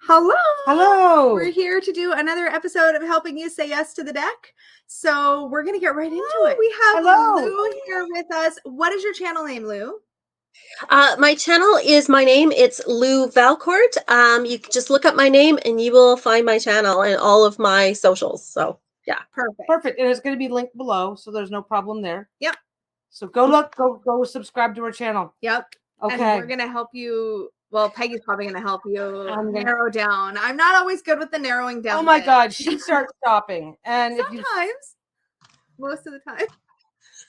Hello. Hello. We're here to do another episode of Helping You Say Yes to the Deck. So we're going to get right into it. We have Lou here with us. What is your channel name, Lou? My channel is my name. It's Lou Valcourt. You can just look up my name and you will find my channel and all of my socials. So yeah. Perfect. And it's going to be linked below, so there's no problem there. Yep. So go subscribe to our channel. Yep. Okay. And we're going to help you. Well, Peggy's probably going to help you narrow down. I'm not always good with the narrowing down. Oh my God. She starts stopping. And sometimes, most of the time.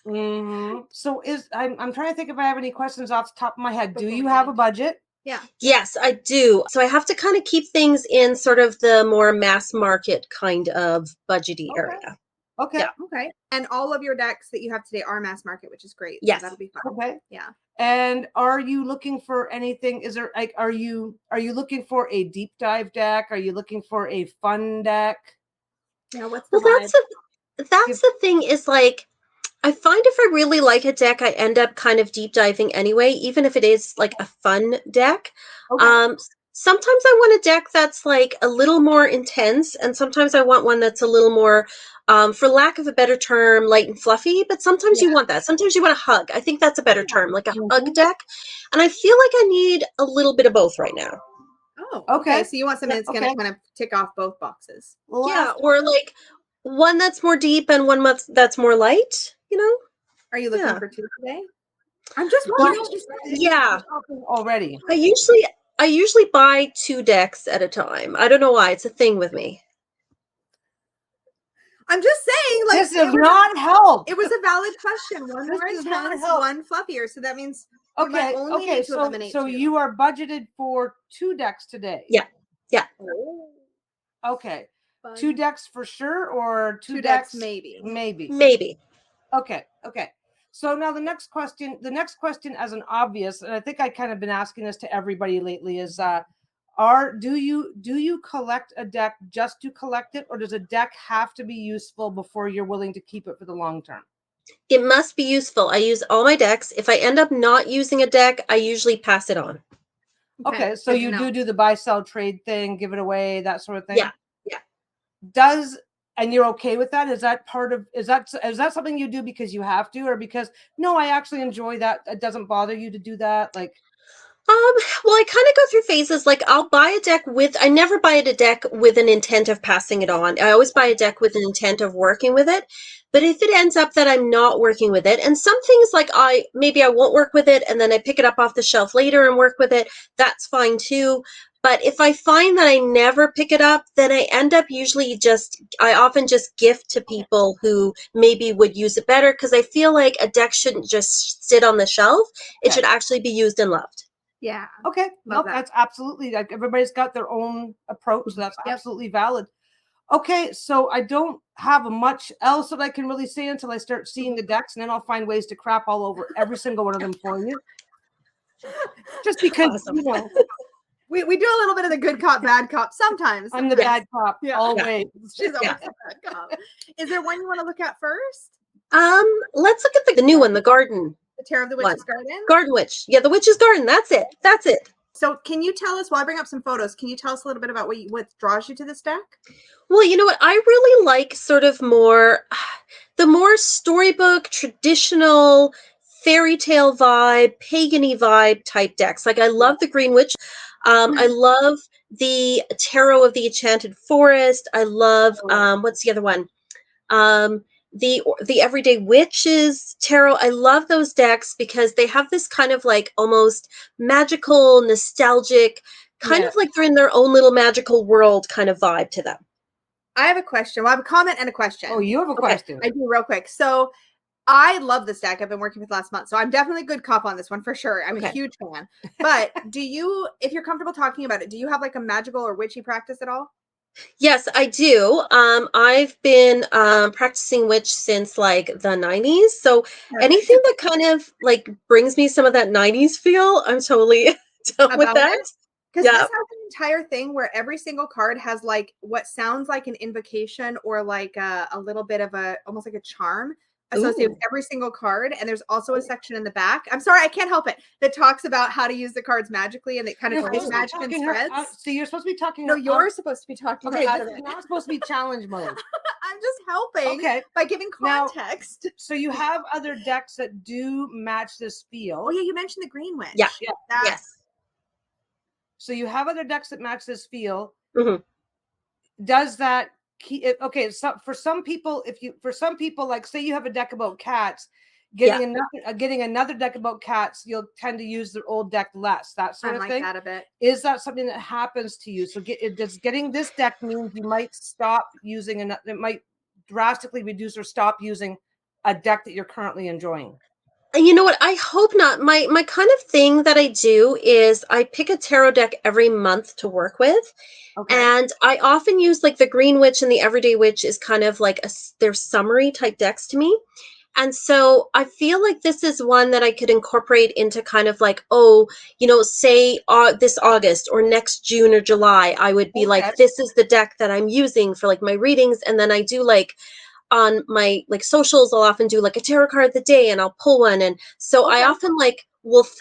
Mm-hmm. So I'm trying to think if I have any questions off the top of my head. Do you have a budget? Yeah. Yes, I do. So I have to kind of keep things in sort of the more mass market kind of budgety area. Okay. Yeah. Okay. And all of your decks that you have today are mass market, which is great. Yes. So that'll be fun. Okay. Yeah. And are you looking for anything? Is there like, are you looking for a deep dive deck? Are you looking for a fun deck? Yeah. What's the vibe? That's the thing is like, I find if I really like a deck, I end up kind of deep diving anyway, even if it is like a fun deck. Okay. Sometimes I want a deck that's like a little more intense, and sometimes I want one that's a little more, for lack of a better term, light and fluffy. But sometimes you want that. Sometimes you want a hug. I think that's a better term, like a hug deck. And I feel like I need a little bit of both right now. Oh, okay. So you want something that's going to kind of tick off both boxes. Yeah, or like one that's more deep and one that's more light, you know? Are you looking for two today? I'm just wondering. Yeah. Already. I usually buy 2 decks at a time. I don't know why. It's a thing with me. I'm just saying, like, this does not help. It was a valid question. One more intense, one fluffier. So that means okay. So you are budgeted for 2 decks today. Yeah. Yeah. Okay. Fun. 2 decks for sure, or 2 decks maybe. Maybe. Okay. So now the next question as an obvious, and I think I kind of been asking this to everybody lately, is do you collect a deck just to collect it, or does a deck have to be useful before you're willing to keep it for the long term? It must be useful. I use all my decks. If I end up not using a deck, I usually pass it on. Okay, so you do the buy sell trade thing, give it away, that sort of thing. Yeah. And you're okay with that? Is that something you do because you have to, or because no, I actually enjoy that? It doesn't bother you to do that? Like, well, I kind of go through phases. Like I never buy a deck with an intent of passing it on. I always buy a deck with an intent of working with it. But if it ends up that I'm not working with it, and some things like maybe I won't work with it and then I pick it up off the shelf later and work with it, that's fine too. But if I find that I never pick it up, then I end up I often just gift to people who maybe would use it better, because I feel like a deck shouldn't just sit on the shelf. It should actually be used and loved. Yeah. Okay. No, that's absolutely, like, everybody's got their own approach. So that's absolutely valid. Okay. So I don't have much else that I can really say until I start seeing the decks, and then I'll find ways to crap all over every single one of them for you. Just because, We do a little bit of the good cop, bad cop sometimes. I'm the bad cop always. She's always the bad cop. Is there one you want to look at first? Let's look at the new one, the garden. The Terror of the Witch's Garden? Garden Witch. Yeah, the Witch's Garden. That's it. So can you tell us, while I bring up some photos, can you tell us a little bit about what draws you to this deck? Well, you know what? I really like sort of the more storybook, traditional, fairy tale vibe, pagan-y vibe type decks. Like I love the Green Witch. I love the Tarot of the Enchanted Forest. I love, what's the other one? The Everyday Witches Tarot. I love those decks because they have this kind of like almost magical, nostalgic, kind of like they're in their own little magical world kind of vibe to them. I have a question. Well, I have a comment and a question. Oh, you have a question. I do, real quick. So I love this deck. I've been working with last month. So I'm definitely a good cop on this one for sure. I'm a huge fan. But if you're comfortable talking about it, do you have like a magical or witchy practice at all? Yes, I do. I've been practicing witch since like the 90s. So anything that kind of like brings me some of that 90s feel, I'm totally done with that. Because this has an entire thing where every single card has like what sounds like an invocation or like a little bit of almost like a charm associated with every single card. And there's also a section in the back. I'm sorry, I can't help it. That talks about how to use the cards magically, and it kind of plays magic in threads. So you're supposed to be talking. No, you're supposed to be talking okay, out of this it. is not supposed to be challenge mode. I'm just helping by giving context. Now, so you have other decks that do match this feel. Oh yeah, you mentioned the Green Witch. Yeah. Yes. So you have other decks that match this feel. Mm-hmm. Does that okay? So for some people, like say you have a deck about cats, getting another deck about cats, you'll tend to use the old deck less. That sort of thing. That a bit. Is that something that happens to you? So does getting this deck means you might stop using it might drastically reduce or stop using a deck that you're currently enjoying? You know what? I hope not. My kind of thing that I do is I pick a tarot deck every month to work with. Okay. And I often use like the Green Witch and the Everyday Witch is kind of like they're summary type decks to me. And so I feel like this is one that I could incorporate into kind of like, say this August or next June or July, I would be like, this is the deck that I'm using for like my readings. And then I do like, on my like socials, I'll often do like a tarot card of the day and I'll pull one. And so I often like,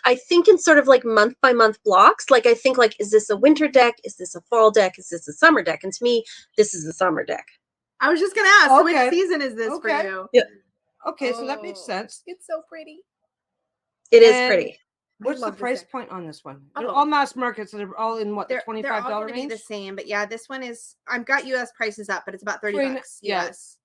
I think in sort of like month by month blocks. Like I think like, is this a winter deck? Is this a fall deck? Is this a summer deck? And to me, this is a summer deck. I was just going to ask, so which season is this for you? Yeah. Okay, so that makes sense. It's so pretty. It is pretty. What's the price point on this one? They're all mass markets, so they're all in what, the $25 they're all range? Be the same, but yeah, this one is. I've got US prices up, but it's about $30 US.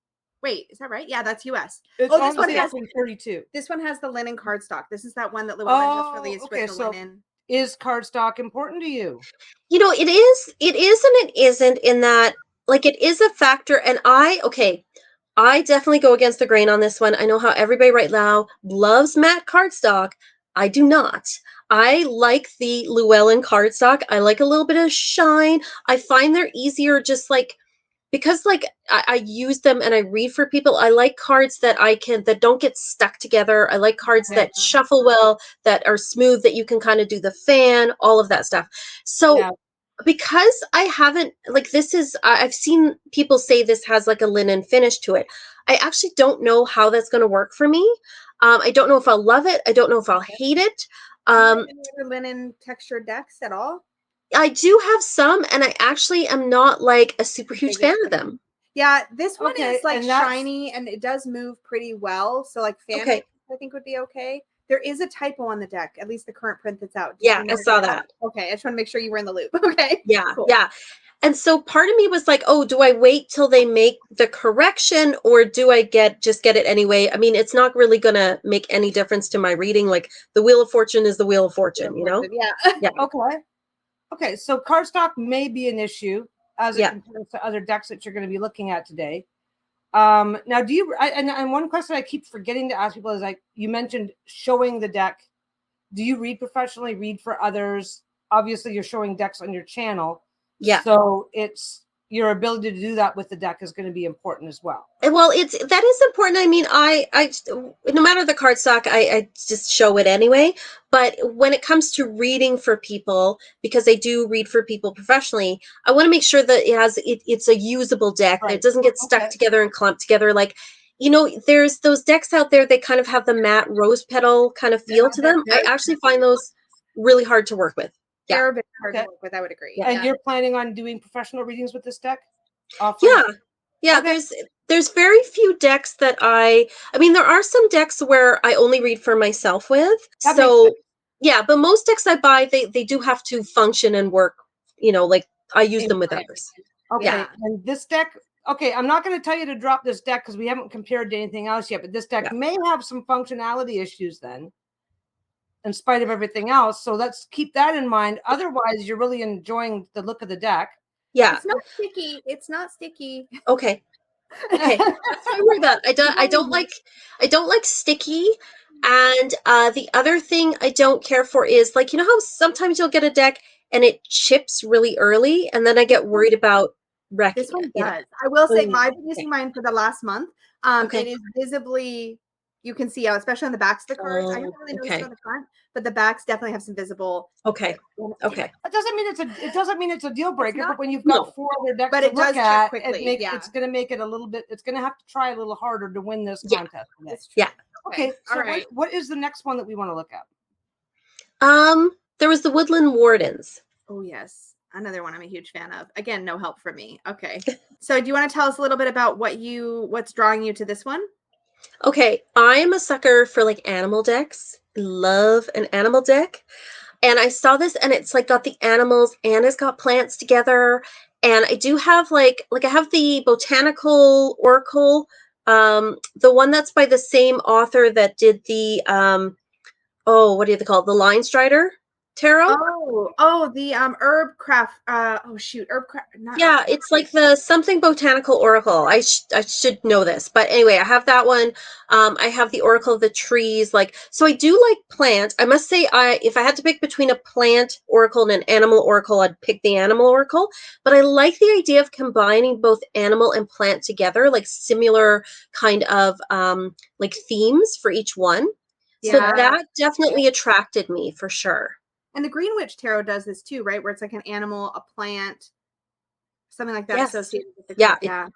Wait, is that right? Yeah, that's US. This one has 32. This one has the linen cardstock. This is that one that Llewellyn just released with the linen. Is cardstock important to you? You know, it is and it isn't, in that like it is a factor. And I definitely go against the grain on this one. I know how everybody right now loves matte cardstock. I do not. I like the Llewellyn cardstock. I like a little bit of shine. I find they're easier just like, because like I use them and I read for people. I like cards that that don't get stuck together. I like cards that shuffle well, that are smooth, that you can kind of do the fan, all of that stuff. So because I haven't, like, I've seen people say this has like a linen finish to it. I actually don't know how that's going to work for me. I don't know if I'll love it. I don't know if I'll hate it. Any other linen textured decks at all? I do have some, and I actually am not like a super huge fan of them. Yeah, this one is like shiny and it does move pretty well. So like fan I think would be okay. There is a typo on the deck, at least the current print that's out. I saw that. Okay, I just want to make sure you were in the loop. Okay. Yeah, cool. Yeah. And so part of me was like, oh, do I wait till they make the correction, or do I just get it anyway? I mean, it's not really going to make any difference to my reading. Like the Wheel of Fortune is the Wheel of Fortune, you know? Yeah. Okay, so cardstock may be an issue as it compares to other decks that you're going to be looking at today. Now, do you, and one question I keep forgetting to ask people is, like, you mentioned showing the deck. Do you read professionally, read for others? Obviously, you're showing decks on your channel. Yeah. So it's your ability to do that with the deck is going to be important as well. Well, that is important. I mean, I no matter the cardstock, I just show it anyway. But when it comes to reading for people, because I do read for people professionally, I want to make sure that it's a usable deck, that it doesn't get stuck together and clumped together. Like, you know, there's those decks out there, they kind of have the matte rose petal kind of feel to them. I actually find those really hard to work with. They're a bit hard to work with, I would agree. And you're planning on doing professional readings with this deck? Yeah. There's very few decks that I mean, there are some decks where I only read for myself with. But most decks I buy, they do have to function and work, you know, like I use them with others. And this deck, I'm not going to tell you to drop this deck because we haven't compared to anything else yet, but this deck may have some functionality issues then, in spite of everything else. So let's keep that in mind. Otherwise, you're really enjoying the look of the deck. Yeah. It's not sticky. It's not sticky. Okay. That's what I worry about. I don't like sticky. And the other thing I don't care for is, like, you know how sometimes you'll get a deck and it chips really early, and then I get worried about wrecking. This one does. I will say I've been using mine for the last month. It is visibly you can see out, especially on the backs of the cards. I Oh, haven't really noticed okay. it on the front, but the backs definitely have some visible. Okay. Okay. That doesn't mean it's a deal breaker, not- but when you've No. got 4 other decks But to it does look check at, quickly, yeah. it's going to make it a little bit. It's going to have to try a little harder to win this Yeah. contest today. It's true. Yeah. Okay. So All right. what is the next one that we want to look at? There was the Woodland Wardens. Oh yes, another one I'm a huge fan of. Again, no help from me. Okay. So do you want to tell us a little bit about what's drawing you to this one? Okay, I'm a sucker for like animal decks. Love an animal deck. And I saw this and it's like got the animals and it's got plants together. And I do have like I have the Botanical Oracle, the one that's by the same author that did the what do you call it? The Line Strider Tarot. The herb craft. Herb craft. Yeah, it's like the something Botanical Oracle. I should know this, but anyway, I have that one. I have the Oracle of the Trees. So I do like plants. I must say, if I had to pick between a plant oracle and an animal oracle, I'd pick the animal oracle. But I like the idea of combining both animal and plant together, like similar kind of like themes for each one. So Yeah. that definitely attracted me for sure. And the Green Witch Tarot does this too, right? Where it's like an animal, a plant, something like that Yes. associated with the Yeah.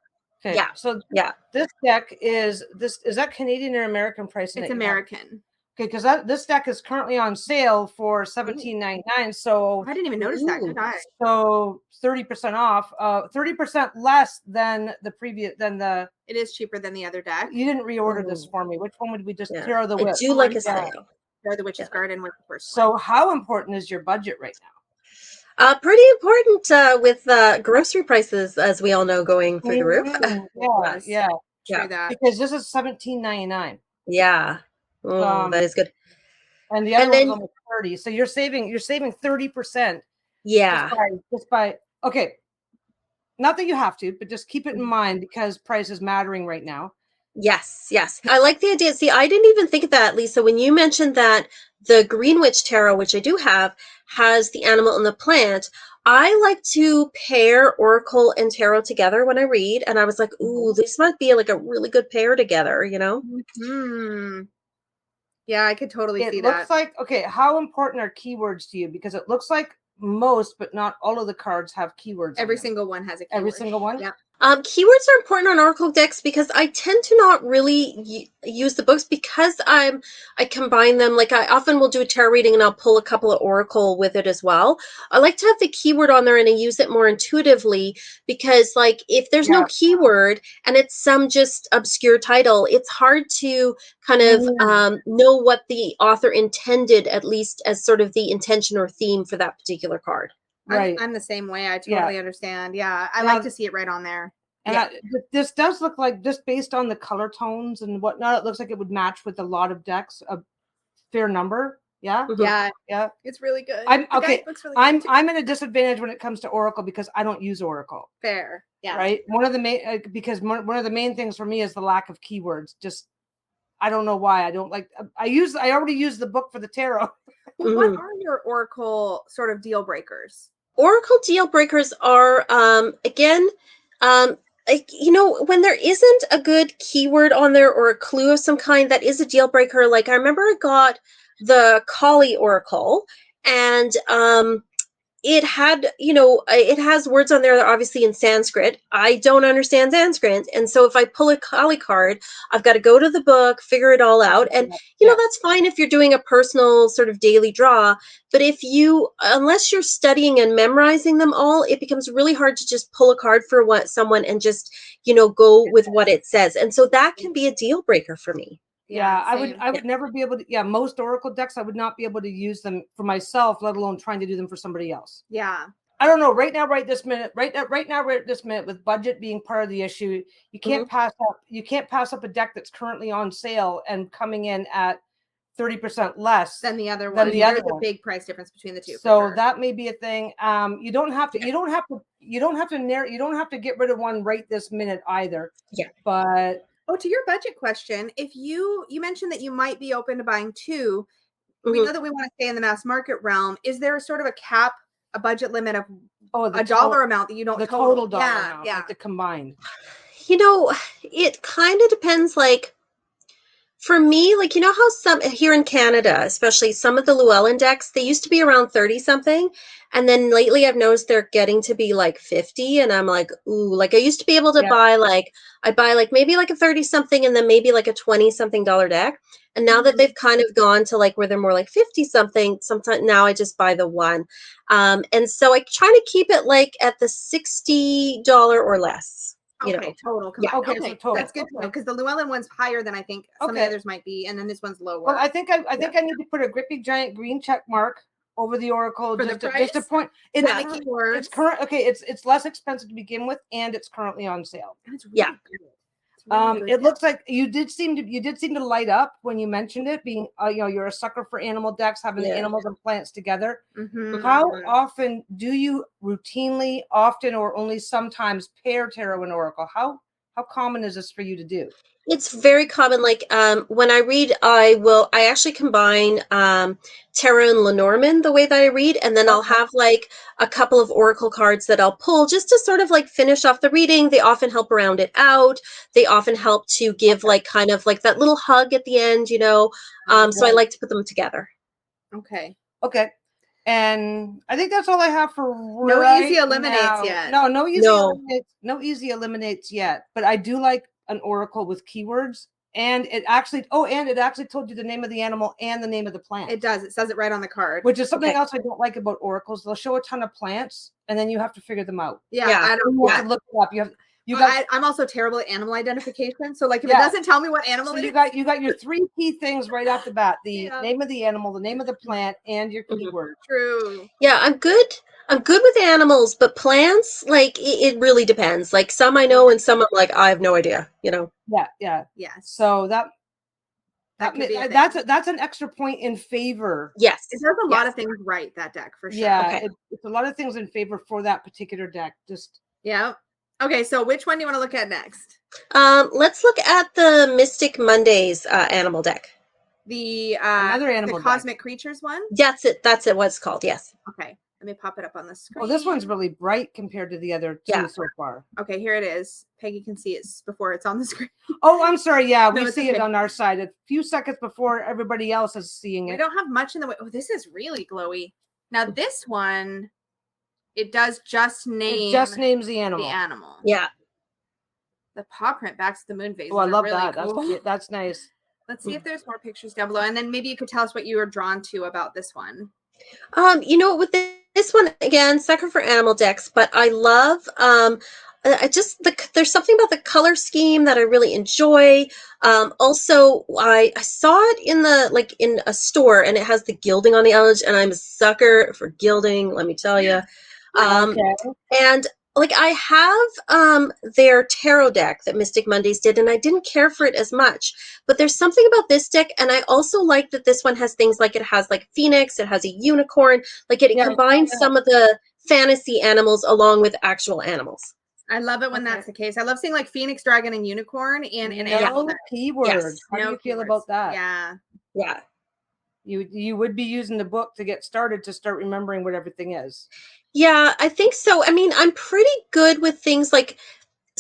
Okay. Yeah. So Yeah. this deck is that Canadian or American pricing? It's American. Okay, because this deck is currently on sale for $17.99. So I didn't even notice that. Good eye. So 30% off, 30% less than the previous It is cheaper than the other deck. You didn't reorder this for me. Which one would we just Tarot the I Whip? do like a sale. Or the Witch's Garden with the first So one. how important is your budget right now? Pretty important with grocery prices, as we all know, going through the roof. Yeah. True that. Because this is $17.99. Yeah. Oh, that is good. And the other one's almost 30. So you're saving 30%. Yeah. Just by okay. Not that you have to, but just keep it in mind because price is mattering right now. Yes. I like the idea. See, I didn't even think of that, Lisa. When you mentioned that the Green Witch Tarot, which I do have, has the animal and the plant, I like to pair Oracle and Tarot together when I read. And I was like, ooh, this might be like a really good pair together, you know? Mm-hmm. Yeah, I could totally see that. It looks like, okay, how important are keywords to you? Because it looks like most, but not all of the cards have keywords. Every single one has a keyword. Every single one? Yeah. Keywords are important on Oracle decks because I tend to not really use the books because I combine them. Like I often will do a tarot reading and I'll pull a couple of Oracle with it as well. I like to have the keyword on there and I use it more intuitively because like if there's no keyword and it's some just obscure title, it's hard to kind of know what the author intended, at least as sort of the intention or theme for that particular card. Right. I'm the same way. I totally understand. Yeah. I like to see it right on there. And this does look like, just based on the color tones and whatnot, it looks like it would match with a lot of decks, a fair number. Yeah. Yeah. Yeah. It's really good. I'm at a disadvantage when it comes to Oracle because I don't use Oracle. Fair. Yeah. Right. One of the main, because one of the main things for me is the lack of keywords. Just, I don't know why I don't like, I already used the book for the tarot. What are your Oracle sort of deal breakers? Oracle deal breakers are, again, like, you know, when there isn't a good keyword on there or a clue of some kind, that is a deal breaker. Like I remember I got the Kali Oracle and, it had, you know, it has words on there that are obviously in Sanskrit. I don't understand Sanskrit. And so if I pull a Kali card, I've got to go to the book, figure it all out. And, you know, that's fine if you're doing a personal sort of daily draw. But unless you're studying and memorizing them all, it becomes really hard to just pull a card for someone and just, you know, go with what it says. And so that can be a deal breaker for me. Yeah, I would never be able to. Most Oracle decks, I would not be able to use them for myself, let alone trying to do them for somebody else. Yeah, I don't know. Right now, right this minute, with budget being part of the issue, you can't pass up. You can't pass up a deck that's currently on sale and coming in at 30% less than the other one. There's a big price difference between the two. So that may be a thing. You don't have to get rid of one right this minute either. Yeah, but. Oh, to your budget question, if you mentioned that you might be open to buying two, we know that we want to stay in the mass market realm. Is there sort of a cap, a budget limit of a dollar amount that you don't total dollar amount, like the combined? You know, it kind of depends. Like For me, like, you know how some here in Canada, especially some of the Llewellyn decks, they used to be around 30 something. And then lately I've noticed they're getting to be like 50. And I'm like, ooh, like I used to be able to buy like, I buy like maybe like a 30 something and then maybe like a 20 something dollar deck. And now that they've kind of gone to like where they're more like 50 something, sometimes now I just buy the one. And so I try to keep it like at the $60 or less. You know, total. Yeah. Okay, Okay, so total. that's good to know because the Llewellyn one's higher than I think some of the others might be, and then this one's lower. Well, I think I need to put a grippy giant green check mark over the oracle For just the to point. It's current. Okay, it's less expensive to begin with, and it's currently on sale. And it's really good. It looks like you did seem to light up when you mentioned it, being you're a sucker for animal decks, having the animals and plants together. How often do you routinely, often, or only sometimes pair tarot and oracle? How common is this for you to do? It's very common. Like when I read, I actually combine tarot and Lenormand the way that I read, and then I'll have like a couple of oracle cards that I'll pull just to sort of like finish off the reading. They often help round it out. They often help to give like kind of like that little hug at the end, you know. So I like to put them together. Okay. And I think that's all I have for no easy eliminates yet. No easy eliminates yet. But I do like an oracle with keywords, and it actually told you the name of the animal and the name of the plant. It does. It says it right on the card, which is something else I don't like about oracles. They'll show a ton of plants, and then you have to figure them out. I don't have to look it up. I'm also terrible at animal identification. So like if it doesn't tell me what animal it is, you got your 3 key things right off the bat: the name of the animal, the name of the plant, and your keyword. True. Yeah, I'm good with animals, but plants, like it really depends. Like some I know and some I'm like, I have no idea, you know. Yeah. So that's an extra point in favor. Yes. It does a lot of things right, that deck, for sure. Yeah, it's a lot of things in favor for that particular deck. Okay, so which one do you want to look at next? Let's look at the Mystic Mondays animal deck. Another animal, the Cosmic Creatures one? That's it. That's what it's called. Yes. Okay. Let me pop it up on the screen. Oh, this one's really bright compared to the other two so far. Okay, here it is. Peggy can see it before it's on the screen. Oh, I'm sorry. Yeah, we see it on our side a few seconds before everybody else is seeing it. We don't have much in the way. Oh, this is really glowy. Now this one, it does just name. It just names the animal. Yeah. The paw print backs the moon phase. Oh, I love really that. Cool. That's nice. Let's see if there's more pictures down below, and then maybe you could tell us what you were drawn to about this one. You know, with this one again, sucker for animal decks, but I love there's something about the color scheme that I really enjoy. Also, I saw it in a store, and it has the gilding on the edge, and I'm a sucker for gilding, let me tell you. And like I have their tarot deck that Mystic Mondays did, and I didn't care for it as much. But there's something about this deck, and I also like that this one has things like it has like Phoenix, it has a unicorn, like it combines some of the fantasy animals along with actual animals. I love it when that's the case. I love seeing like Phoenix, Dragon, and Unicorn and animal keywords. Yes. How do you feel about that? Yeah. You would be using the book to get started to start remembering what everything is. Yeah, I think so. I mean, I'm pretty good with things like,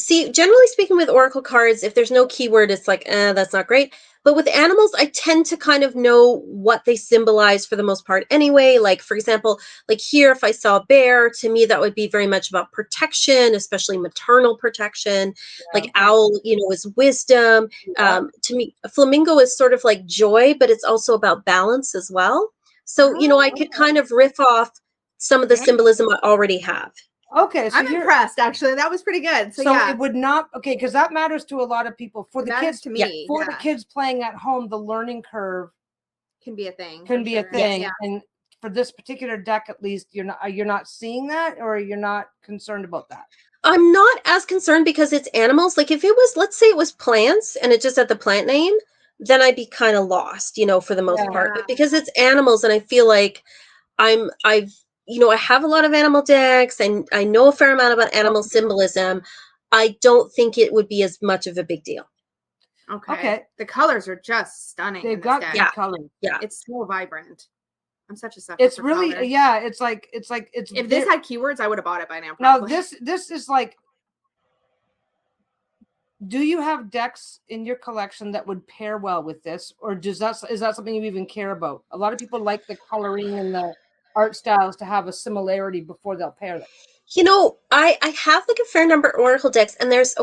generally speaking with oracle cards, if there's no keyword, it's like, that's not great. But with animals, I tend to kind of know what they symbolize for the most part anyway. Like, for example, like here, if I saw a bear, to me, that would be very much about protection, especially maternal protection. Like owl, is wisdom. To me, a flamingo is sort of like joy, but it's also about balance as well. So, I could kind of riff off some of the symbolism I already have. Okay, so I'm impressed. Actually, that was pretty good. So it would not because that matters to a lot of people. For the kids, to me, for the kids playing at home, the learning curve can be a thing. And for this particular deck, at least, you're not seeing that, or you're not concerned about that. I'm not as concerned because it's animals. Like if it was, let's say it was plants, and it just had the plant name, then I'd be kind of lost, for the most part. But because it's animals, and I feel like I have a lot of animal decks, and I know a fair amount about animal symbolism. I don't think it would be as much of a big deal. Okay. The colors are just stunning. They've got good colors. Yeah. It's so vibrant. I'm such a sucker. It's really color. It's like if this had keywords, I would have bought it by now. Probably. Now this is like do you have decks in your collection that would pair well with this, or is that something you even care about? A lot of people like the coloring and the art styles to have a similarity before they'll pair them. You know, I have like a fair number of oracle decks, and there's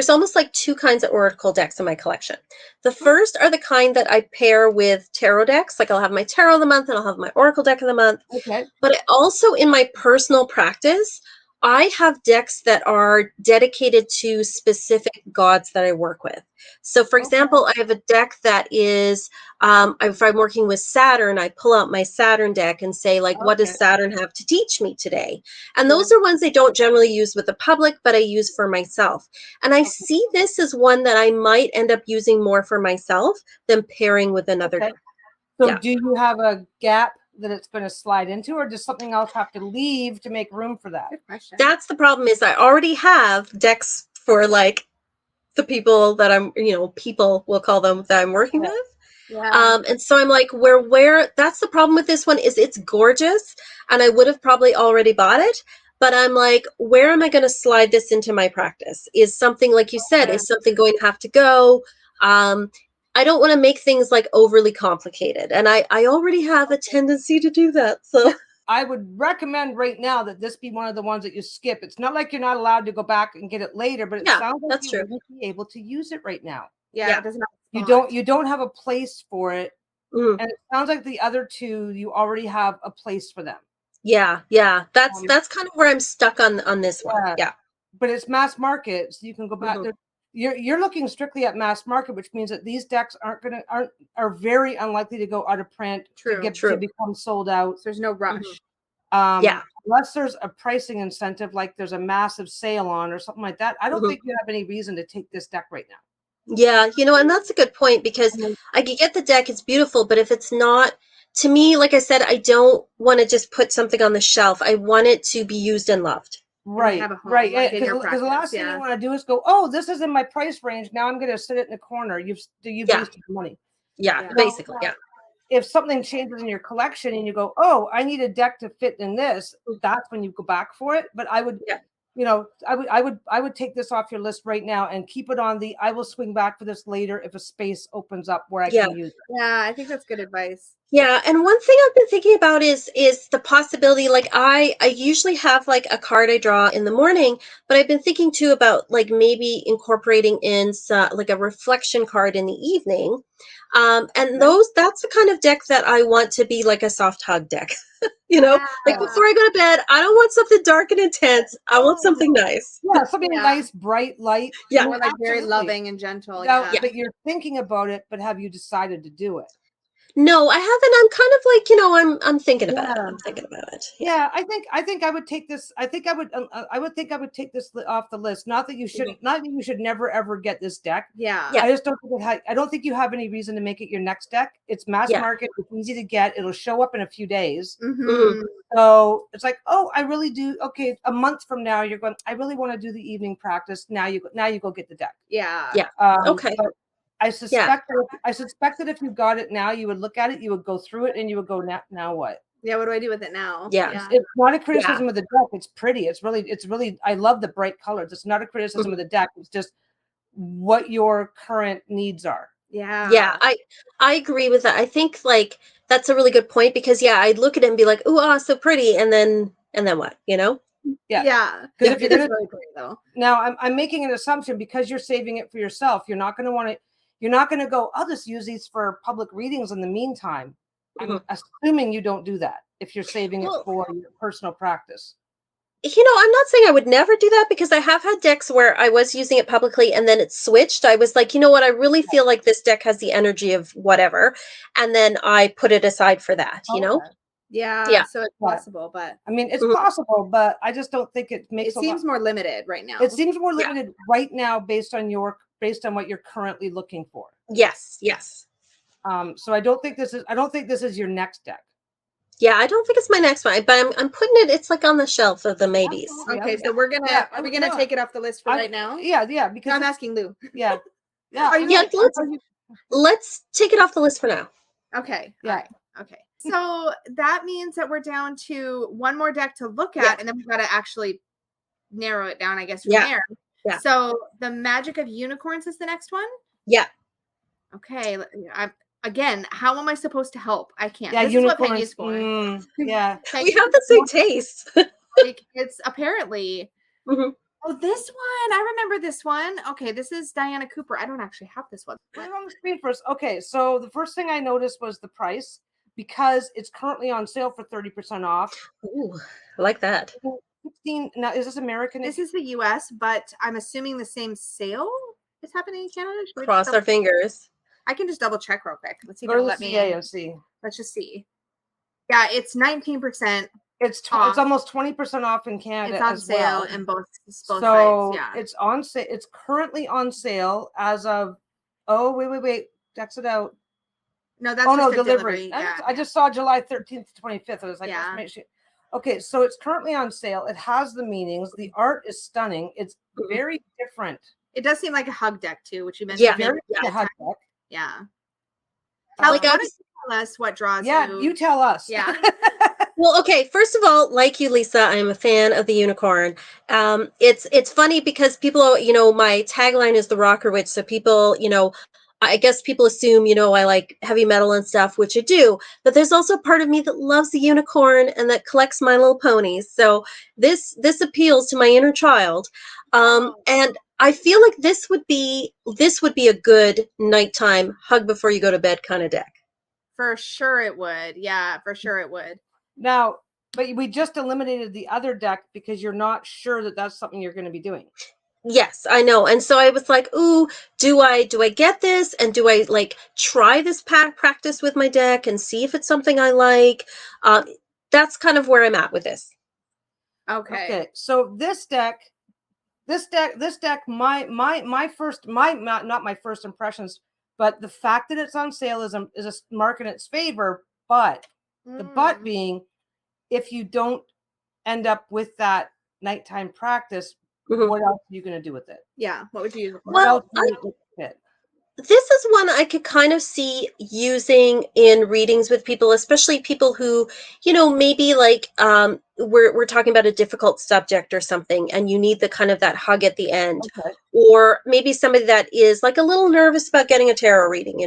almost like two kinds of oracle decks in my collection. The first are the kind that I pair with tarot decks. Like I'll have my tarot of the month and I'll have my oracle deck of the month. Okay. But I also, in my personal practice, I have decks that are dedicated to specific gods that I work with. So, for example, I have a deck that is, if I'm working with Saturn, I pull out my Saturn deck and say, like, what does Saturn have to teach me today? And those are ones I don't generally use with the public, but I use for myself. And I see this as one that I might end up using more for myself than pairing with another deck. So do you have a gap that it's going to slide into, or does something else have to leave to make room for that? Good question. That's the problem, is I already have decks for like the people that I'm, people we'll call them, that I'm working with. Yeah. And so I'm like, where that's the problem with this one, is it's gorgeous and I would have probably already bought it, but I'm like, where am I going to slide this into my practice? Is something, like you said, is something going to have to go? I don't want to make things like overly complicated, and I already have a tendency to do that. So I would recommend right now that this be one of the ones that you skip. It's not like you're not allowed to go back and get it later, but it sounds like you wouldn't be able to use it right now. Yeah. It does not you don't have a place for it. And it sounds like the other two, you already have a place for them. Yeah. That's kind of where I'm stuck on this one. Yeah. But it's mass market, so you can go back there. You're looking strictly at mass market, which means that these decks are very unlikely to go out of print to become sold out. So there's no rush. Unless there's a pricing incentive, like there's a massive sale on or something like that. I don't think you have any reason to take this deck right now. Yeah, and that's a good point, because I could get the deck, it's beautiful, but if it's not, to me, like I said, I don't want to just put something on the shelf. I want it to be used and loved. Right. Because the last thing you want to do is go, oh, this is in my price range. Now I'm going to sit it in the corner. You've wasted money. Yeah, basically. Yeah. If something changes in your collection and you go, oh, I need a deck to fit in this, that's when you go back for it. But I would, I would take this off your list right now and keep it on I will swing back for this later if a space opens up where I can use it. Yeah, I think that's good advice. Yeah, and one thing I've been thinking about is the possibility, like I usually have like a card I draw in the morning, but I've been thinking too about like maybe incorporating in like a reflection card in the evening. And that's the kind of deck that I want to be like a soft hug deck. Like before I go to bed, I don't want something dark and intense. I want something nice. Yeah, something nice, bright, light. Yeah, more like very loving and gentle. Now, but you're thinking about it, but have you decided to do it? No, I haven't. I'm kind of like, I'm thinking about it. I'm thinking about it. Yeah, I think I would take this. I think I would take this off the list. Not that you should never ever get this deck. Yeah. I just don't think I don't think you have any reason to make it your next deck. It's mass market. It's easy to get. It'll show up in a few days. So it's like, oh, I really do. Okay, a month from now, you're going, I really want to do the evening practice. Now you go get the deck. Yeah. Okay. I suspect that if you got it now, you would look at it, you would go through it, and you would go, now what? Yeah, what do I do with it now? Yeah. It's not a criticism of the deck. It's pretty. It's really. I love the bright colors. It's not a criticism of the deck. It's just what your current needs are. Yeah. I agree with that. I think like that's a really good point, because I'd look at it and be like, oh, so pretty, and then what? Yeah. Because if you're gonna, really great, though. Now I'm making an assumption, because you're saving it for yourself. You're not going to want to. You're not going to go, I'll just use these for public readings in the meantime. I'm assuming you don't do that if you're saving it for your personal practice. I'm not saying I would never do that, because I have had decks where I was using it publicly and then it switched. I was like, you know what? I really feel like this deck has the energy of whatever. And then I put it aside for that, Yeah. So it's possible, but I mean, it's possible, but I just don't think it makes it seems more limited right now. It seems more limited right now based on what you're currently looking for. Yes. So I don't think this is your next deck. Yeah, I don't think it's my next one, but I'm putting it. It's like on the shelf of the maybes. Okay, so we're gonna are we gonna take it off the list for right now? Yeah, because I'm asking Lou. Yeah. Let's take it off the list for now. Okay. Yeah. Right. Okay. So that means that we're down to one more deck to look at, and then we've got to actually narrow it down, I guess, from there. Yeah. So the magic of unicorns is the next one. Yeah. Okay. Again, how am I supposed to help? I can't. Yeah, This is what Peggy unicorns. is for. Yeah. Peggy, We have the same taste. like, it's apparently. Mhm. Oh, this one. I remember this one. Okay, this is Diana Cooper. I don't actually have this one. Put it on the screen first. Okay, so the first thing I noticed was the price because it's currently on sale for 30% off. Ooh, I like that. 16. Now, is this American? This is the US, but I'm assuming the same sale is happening in Canada. Cross our fingers. I can just double check real quick. Let's see if Go to it'll the let me CA in. and see. Let's just see. Yeah, it's 19%. It's almost 20% off in Canada. It's on as sale well. in both So sites. Yeah, it's on sale. It's currently on sale as of. Oh, wait. Exit out. No, that's just delivery. Yeah. I just saw July 13th to 25th. I was like, Yeah. let's make sure. Okay, so it's currently on sale. It has the meanings. The art is stunning. It's very different. It does seem like a hug deck too, which you mentioned. Yeah, Very a hug deck. Yeah. Like, Tell us what draws you. Yeah, you tell us. Yeah. Well, okay. First of all, like you, Lisa, I'm a fan of the unicorn. It's funny because people, my tagline is the rocker witch. So people, I guess people assume, I like heavy metal and stuff, which I do. But there's also part of me that loves the unicorn and that collects My Little Ponies. So this appeals to my inner child, and I feel like this would be a good nighttime hug before you go to bed kind of deck. For sure it would. Yeah, for sure it would. Now, but we just eliminated the other deck because you're not sure that that's something you're going to be doing. Yes, I know. And so I was like, ooh, do I get this? And do I like try this practice with my deck and see if it's something I like? That's kind of where I'm at with this. Okay. So this deck, my first, not my first impressions, but the fact that it's on sale is a mark in its favor. But the but being, if you don't end up with that nighttime practice, what else are you going to do with it? Yeah. What would you use it for? Well, this is one I could kind of see using in readings with people, especially people who, maybe like we're talking about a difficult subject or something, and you need the kind of that hug at the end, or maybe somebody that is like a little nervous about getting a tarot reading,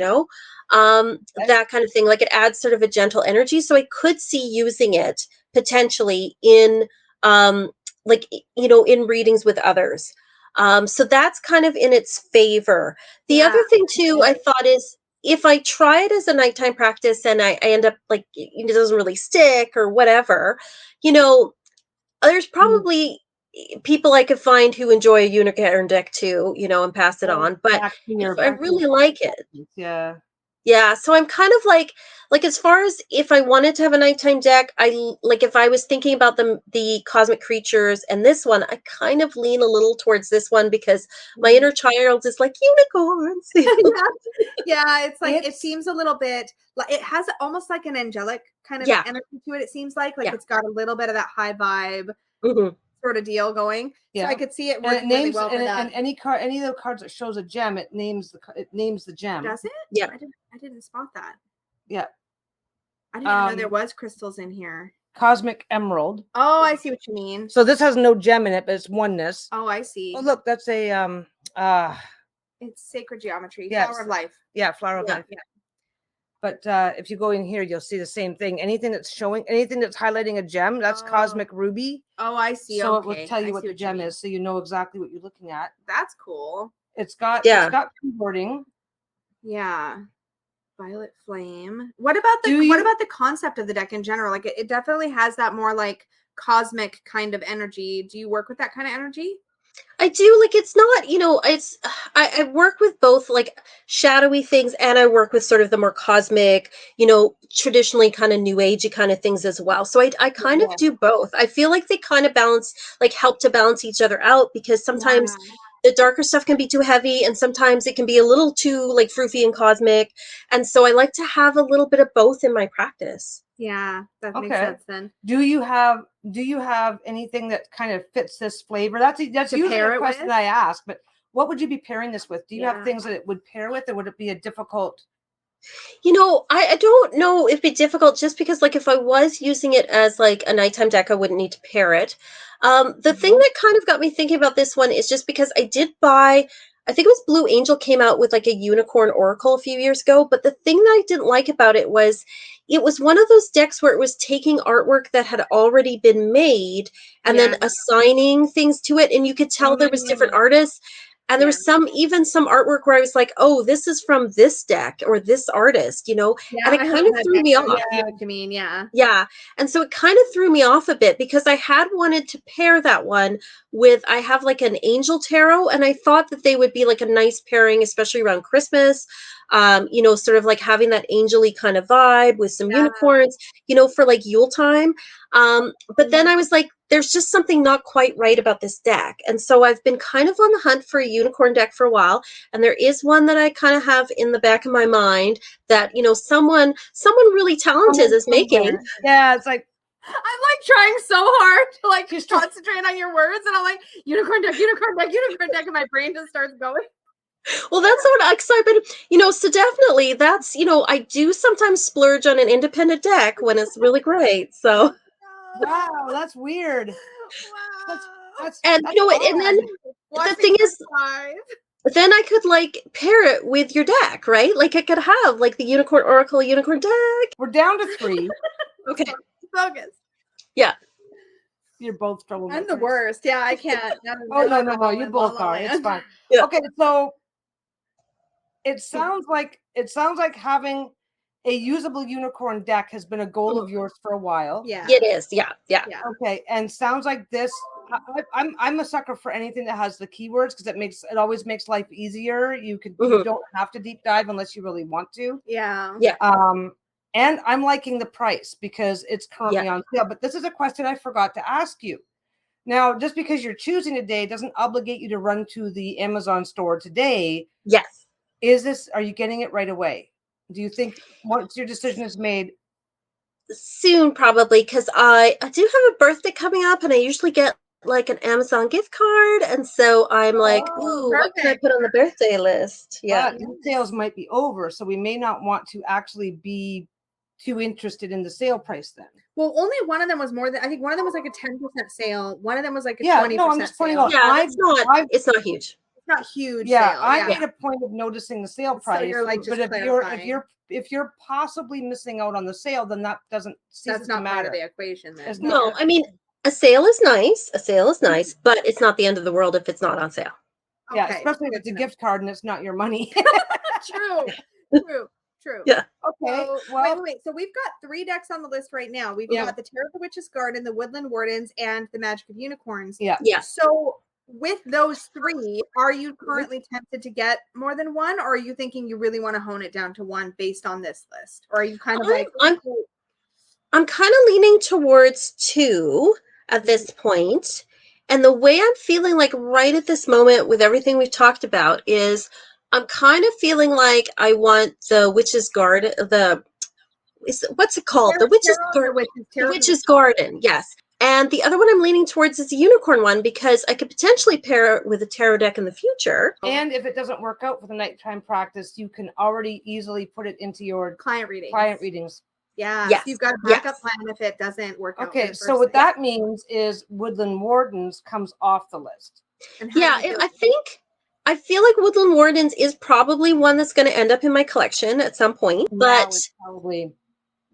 that kind of thing. Like it adds sort of a gentle energy. So I could see using it potentially in in readings with others. So that's kind of in its favor. The other thing too, I thought is if I try it as a nighttime practice and I end up like it doesn't really stick or whatever, there's probably people I could find who enjoy a unicorn deck too, and pass it on. But if I really like it, yeah. So I'm kind of like as far as if I wanted to have a nighttime deck, if I was thinking about the cosmic creatures and this one, I kind of lean a little towards this one because my inner child is like unicorns. Yeah, it's like it seems a little bit like it has almost like an angelic kind of energy to it. It seems like it's got a little bit of that high vibe sort of deal going. Yeah, so I could see it working really well for that. And any of the cards that shows a gem, it names the gem. Does it? Yeah, I didn't spot that. Yeah, I didn't even know there was crystals in here. Cosmic emerald. Oh, I see what you mean. So this has no gem in it, but it's oneness. Oh, I see. Oh, look, that's a it's sacred geometry. Yes. Flower of life. Yeah, flower of life. Yeah. But if you go in here, you'll see the same thing. Anything that's highlighting a gem, that's cosmic ruby. Oh, I see. So it will tell you what the gem is, so you know exactly what you're looking at. That's cool. It's got keyboarding. Yeah. Violet flame. What about the concept of the deck in general? Like it definitely has that more like cosmic kind of energy. Do you work with that kind of energy? I do. Like it's not, it's I work with both like shadowy things and I work with sort of the more cosmic, traditionally kind of new agey kind of things as well. So I kind of do both. I feel like they kind of help to balance each other out because sometimes the darker stuff can be too heavy and sometimes it can be a little too like froofy and cosmic. And so I like to have a little bit of both in my practice. Yeah, that makes sense then. Do you have anything that kind of fits this flavor? That's usually a question I ask, but what would you be pairing this with? Do you have things that it would pair with, or would it be a difficult? You know, I don't know if it'd be difficult just because, like, if I was using it as like a nighttime deck, I wouldn't need to pair it. The thing that kind of got me thinking about this one is just because I did buy, I think it was Blue Angel came out with like a unicorn oracle a few years ago. But the thing that I didn't like about it was one of those decks where it was taking artwork that had already been made and then assigning things to it. And you could tell there was different artists. And there was some artwork where I was like, oh, this is from this deck or this artist, you know, and it kind of threw me off. Yeah, what you mean, yeah. Yeah. And so it kind of threw me off a bit because I had wanted to pair that one with, I have like an angel tarot, and I thought that they would be like a nice pairing, especially around Christmas. You know, sort of like having that angel-y kind of vibe with some unicorns, you know, for like Yule time. But then I was like, there's just something not quite right about this deck. And so I've been kind of on the hunt for a unicorn deck for a while. And there is one that I kind of have in the back of my mind that, you know, someone really talented is making. Yeah, it's like, I'm like trying so hard to like just concentrate on your words, and I'm like, unicorn deck, and my brain just starts going. Well, that's what excitement, you know, so definitely that's, you know, I do sometimes splurge on an independent deck when it's really great. So wow, that's weird. Wow. And you know, and then the thing is, then I could like pair it with your deck, right? Like I could have like the unicorn oracle, unicorn deck. We're down to 3. Okay, focus. Yeah. You're both troublemakers. I'm the worst. Yeah, I can't. Oh no, you both are. It's fine. Yeah. Okay, so it sounds like having a usable unicorn deck has been a goal of yours for a while. Yeah, it is. Yeah. Okay, and sounds like this. I'm a sucker for anything that has the keywords because it always makes life easier. You don't have to deep dive unless you really want to. Yeah. And I'm liking the price because it's currently on sale. But this is a question I forgot to ask you. Now, just because you're choosing today doesn't obligate you to run to the Amazon store today. Yes. Are you getting it right away? Do you think once your decision is made? Soon, probably, because I do have a birthday coming up, and I usually get like an Amazon gift card, and so I'm like, ooh, what can I put on the birthday list? Yeah, sales might be over, so we may not want to actually be too interested in the sale price then. Well, only one of them was more than, I think one of them was like a 10% sale. One of them was like a 20% no, I'm just pointing out. Yeah, it's not huge. It's not huge. Yeah, sale. I made a point of noticing the sale price. So you're like, but if you're possibly missing out on the sale, then that doesn't that's not part of the equation then. No, I mean, a sale is nice. But it's not the end of the world if it's not on sale. Yeah, especially if it's a gift card and it's not your money. True. Yeah. Okay. So, wait. So we've got 3 decks on the list right now. We've got the Tarot of the Witch's Garden, the Woodland Wardens, and the Magic of Unicorns. Yeah. So with those 3, are you currently tempted to get more than one, or are you thinking you really want to hone it down to one based on this list? Or are you kind of I'm kind of leaning towards 2 at this point. And the way I'm feeling like right at this moment with everything we've talked about is I'm kind of feeling like I want the Witch's Garden, what's it called? The Witch's Garden, yes. And the other one I'm leaning towards is the unicorn one because I could potentially pair it with a tarot deck in the future. And if it doesn't work out for the nighttime practice, you can already easily put it into your client readings. Yeah, yes. So you've got a backup plan if it doesn't work out. Okay, so what that means is Woodland Wardens comes off the list. I feel like Woodland Wardens is probably one that's going to end up in my collection at some point. But probably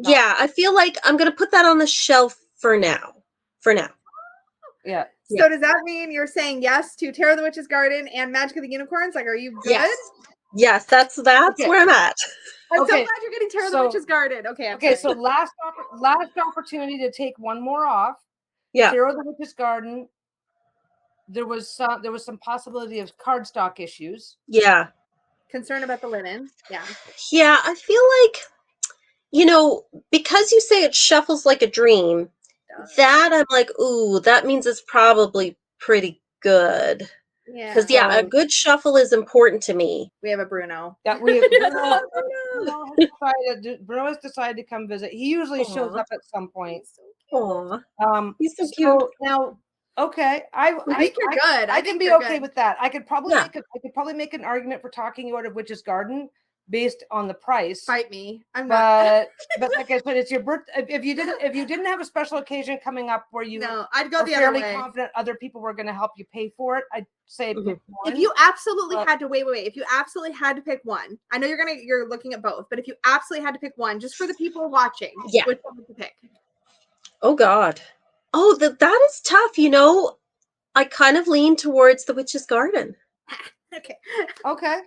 I feel like I'm going to put that on the shelf for now. Yeah. So does that mean you're saying yes to Tarot of the Witch's Garden and Magic of the Unicorns? Like, are you good? Yes, that's where I'm at. I'm so glad you're getting Tarot of the Witch's Garden. Okay. So last opportunity to take one more off. Yeah. Tarot of the Witch's Garden. There was some possibility of cardstock issues. Yeah. Concern about the linen. Yeah. Yeah, I feel like, you know, because you say it shuffles like a dream, that I'm like, ooh, that means it's probably pretty good. Yeah. Because a good shuffle is important to me. We have a Bruno. Yeah, Bruno has decided to come visit. He usually shows up at some point. Aww. He's so cute. Now, okay, I think you're good. I can be okay with that. I could probably make an argument for talking you out of Witch's Garden, based on the price. Fight me. I'm not. But like I said, it's your birthday. If you didn't have a special occasion coming up where you No, I'd go are the other fairly way. confident other people were going to help you pay for it, I'd say pick one. If you absolutely had to wait. If you absolutely had to pick one, I know you're looking at both, but if you absolutely had to pick one, just for the people watching, which one would you pick? Oh God. Oh, that is tough. You know, I kind of lean towards the Witch's Garden. Okay.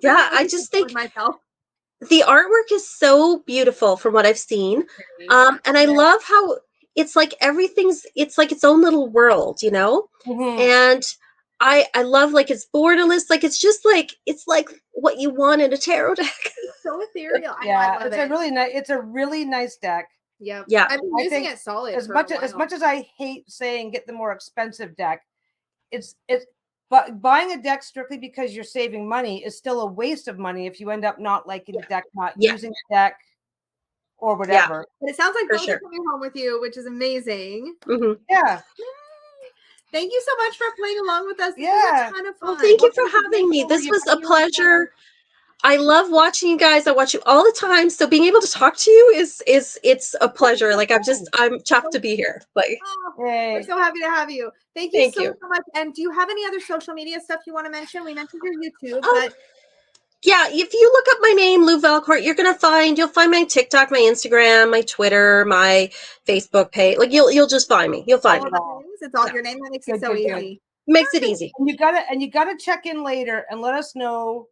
Yeah, I just think myself. The artwork is so beautiful from what I've seen. And I love how it's like it's like its own little world, you know? And I love like it's borderless, like it's just like it's like what you want in a tarot deck. It's so ethereal. Yeah, I love it's a really nice deck. Yeah. I've been I using think it solid. As much as I hate saying get the more expensive deck, but buying a deck strictly because you're saving money is still a waste of money if you end up not liking the deck, not using the deck, or whatever. But it sounds like both are coming home with you, which is amazing. Yeah. Thank you so much for playing along with us. This was a ton of fun. Well, thank you for having me. This was a pleasure. I love watching you guys. I watch you all the time. So being able to talk to you it's a pleasure. Like I'm chuffed to be here. Like we're so happy to have you. Thank you so much. And do you have any other social media stuff you want to mention? We mentioned your YouTube, but yeah, if you look up my name, Lou Valcourt, you'll find my TikTok, my Instagram, my Twitter, my Facebook page. Like you'll just find me. You'll find me. It's all your name. That makes it so easy. Makes it easy. And you gotta check in later and let us know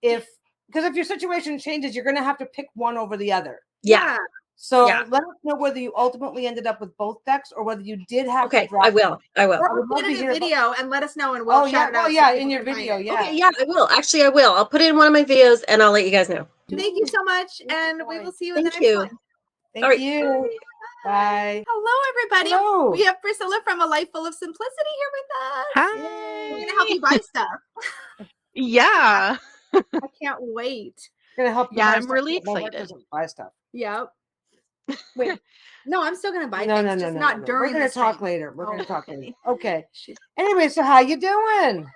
because if your situation changes, you're gonna have to pick one over the other. Yeah. So let us know whether you ultimately ended up with both decks or whether you did have to drop. I will. Or put it in a video and let us know and we'll shout it out. In your video. Yeah. Okay, I will. Actually, I will. I'll put it in one of my videos and I'll let you guys know. Thank you so much. And we will see you in the next one. Thank you. Bye. Hello, everybody. Hello. We have Priscilla from A Life Full of Simplicity here with us. Hi. We're going to help you buy stuff. Yeah. I can't wait. Going to help you I'm really excited. Buy stuff. Yep. Wait. No, I'm still going to buy things. No. During We're going to talk later. We're going to talk later. Okay. Anyway, so how you doing?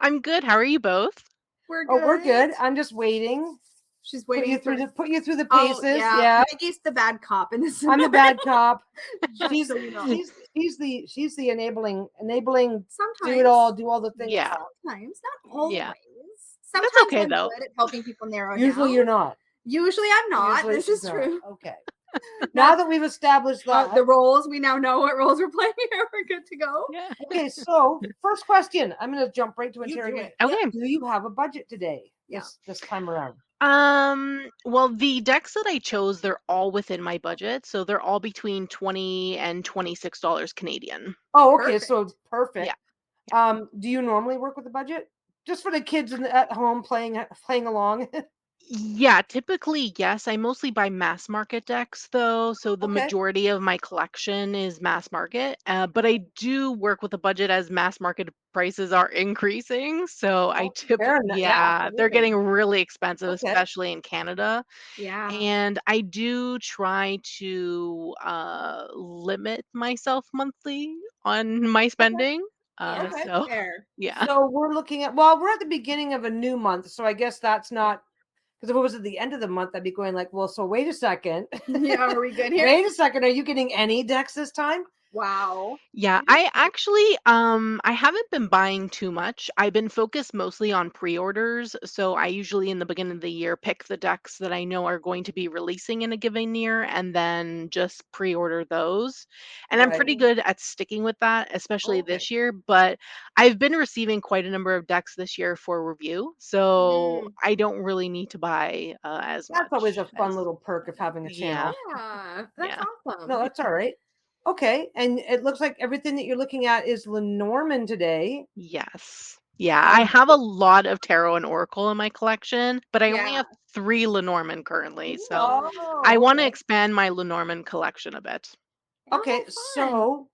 I'm good. How are you both? We're good. We're good. I'm just waiting. She's waiting put you through the paces. Yeah. Maggie's the bad cop in this. I'm the bad cop. She's the enabling. Sometimes do all the things. Yeah. Sometimes, not always. Yeah. Sometimes that's okay I'm though. good at helping people narrow Usually down. you're not. Usually I'm not. This is true. Okay. Now that we've established the roles, we now know what roles we're playing here. We're good to go. Yeah. Okay, so first question. I'm going to jump right to interrogate. Okay. Do you have a budget today? This time around. Well, the decks that I chose, they're all within my budget, so they're all between $20 and $26 Canadian. Oh, okay, perfect. So perfect. Yeah. Do you normally work with a budget? Just for the kids at home playing along? Yeah, typically, yes. I mostly buy mass market decks though, so the majority of my collection is mass market. But I do work with a budget as mass market prices are increasing. So I typically, they're getting really expensive, especially in Canada. Yeah. And I do try to limit myself monthly on my spending. So fair. Yeah. So we're looking at, we're at the beginning of a new month, so I guess that's not. Because if it was at the end of the month, I'd be going like, well, so wait a second. Yeah, are we good here? Wait a second. Are you getting any decks this time? Wow. Yeah, I actually I haven't been buying too much. I've been focused mostly on pre-orders. So I usually in the beginning of the year pick the decks that I know are going to be releasing in a given year and then just pre-order those. And I'm pretty good at sticking with that, especially this year, but I've been receiving quite a number of decks this year for review. So I don't really need to buy as much. That's always a fun little perk of having a channel. Yeah, that's awesome. No, that's all right. Okay, and it looks like everything that you're looking at is Lenormand today. Yes. Yeah, I have a lot of tarot and oracle in my collection, but I only have 3 Lenormand currently. So I want to expand my Lenormand collection a bit. Okay, so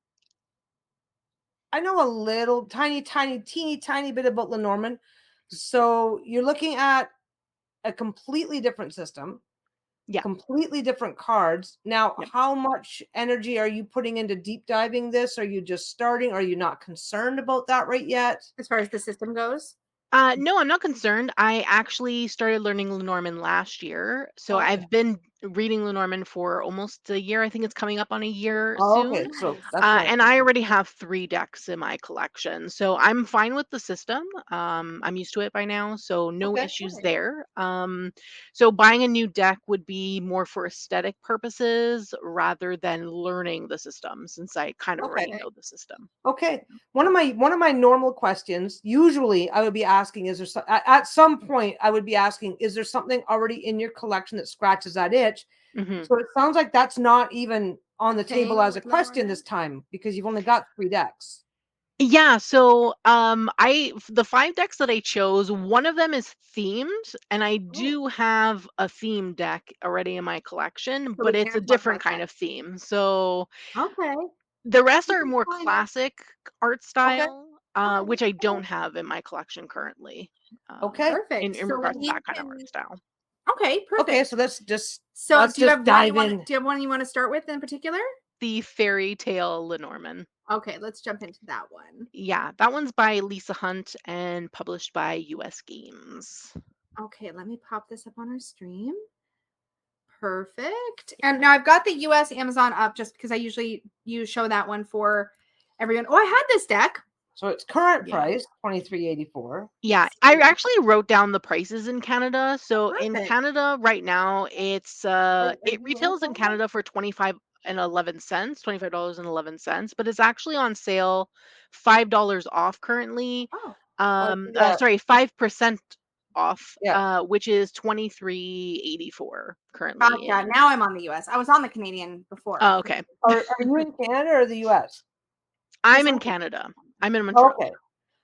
I know a little teeny bit about Lenormand. So you're looking at a completely different system. Yeah. Completely different cards. Now, how much energy are you putting into deep diving this? Are you just starting? Are you not concerned about that right yet? As far as the system goes? No, I'm not concerned. I actually started learning Lenormand last year. So Okay. I've been reading Lenormand for almost a year. I think it's coming up on a year Oh, soon. okay. So Nice. that's why. And I already have 3 decks in my collection. So I'm fine with the system. I'm used to it by now, so no Okay. issues Good. there. So buying a new deck would be more for aesthetic purposes rather than learning the system, since I kind of already Okay. know the system. Okay. One of my normal questions, usually I would be asking, is there at some point I would be asking, is there something already in your collection that scratches that itch? Mhm. So it sounds like that's not even on the Thing table as a with question Lenormand? this time because you've only got 3 decks. Yeah, so the 5 decks that I chose, one of them is themed, and I Oh, do have a theme deck already in my collection, So we but it's a can talk different about kind that. of theme. So Okay. the rest We are can more find out. classic art okay. style, Okay. which I Okay. don't have in my collection currently, Okay. Perfect. in So regards to we that kind of art can. style. Okay. Okay. Perfect. So So let's do you just have one you dive want? in. Do you have one you want to start with in particular? The Fairy Tale Lenormand. Okay. Let's jump into that one. Yeah, that one's by Lisa Hunt and published by US Games. Okay. Let me pop this up on our stream. Perfect. And now I've got the US Amazon up just because I usually show that one for everyone. Oh, I had this deck. So it's current Yeah. price $23.84. Yeah, Yes. I actually wrote down the prices in Canada. So in Perfect. Canada right now, it's Are it you in retails in Canada? Canada for 25.11 cents, $25.11, but it's actually on sale $5 off currently. Oh, Oh, yeah. Sorry, 5% off, Yeah. which is 23.84 currently gotcha. in. Now I'm on the US. I was on the Canadian before. Oh, okay. Are you in Canada or the US? I'm in Canada. I'm in Montreal. Okay.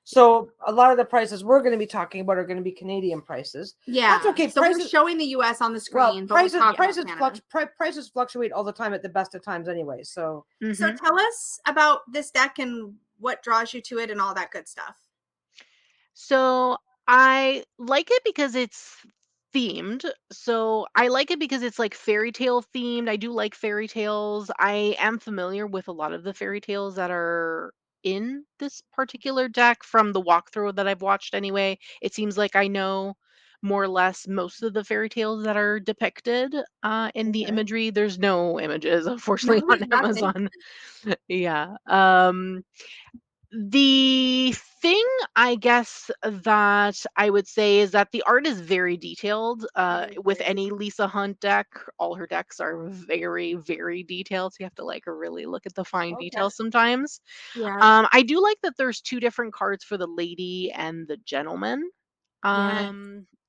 So a lot of the prices we're going to be talking about are going to be Canadian prices. Yeah. That's okay. So we're Prices, showing the US on the well, screen, but we're talking about Canada. prices fluctuate all the time at the best of times anyway. So So Mhm. tell us about this deck and what draws you to it and all that good stuff. So I like it because it's themed. So I like it because it's like fairy tale themed. I do like fairy tales. I am familiar with a lot of the fairy tales that are in this particular deck from the walkthrough that I've watched anyway. It seems like I know more or less most of the fairy tales that are depicted in the okay. imagery. There's no images, No, unfortunately, on there's nothing. Amazon. Yeah. The thing, I guess, that I would say is that the art is very detailed. It is With very any detailed. Lisa Hunt deck, all her decks are very, very detailed. So you have to like really look at the fine Okay. details sometimes. Yeah. I do like that there's 2 different cards for the lady and the gentleman. Yes.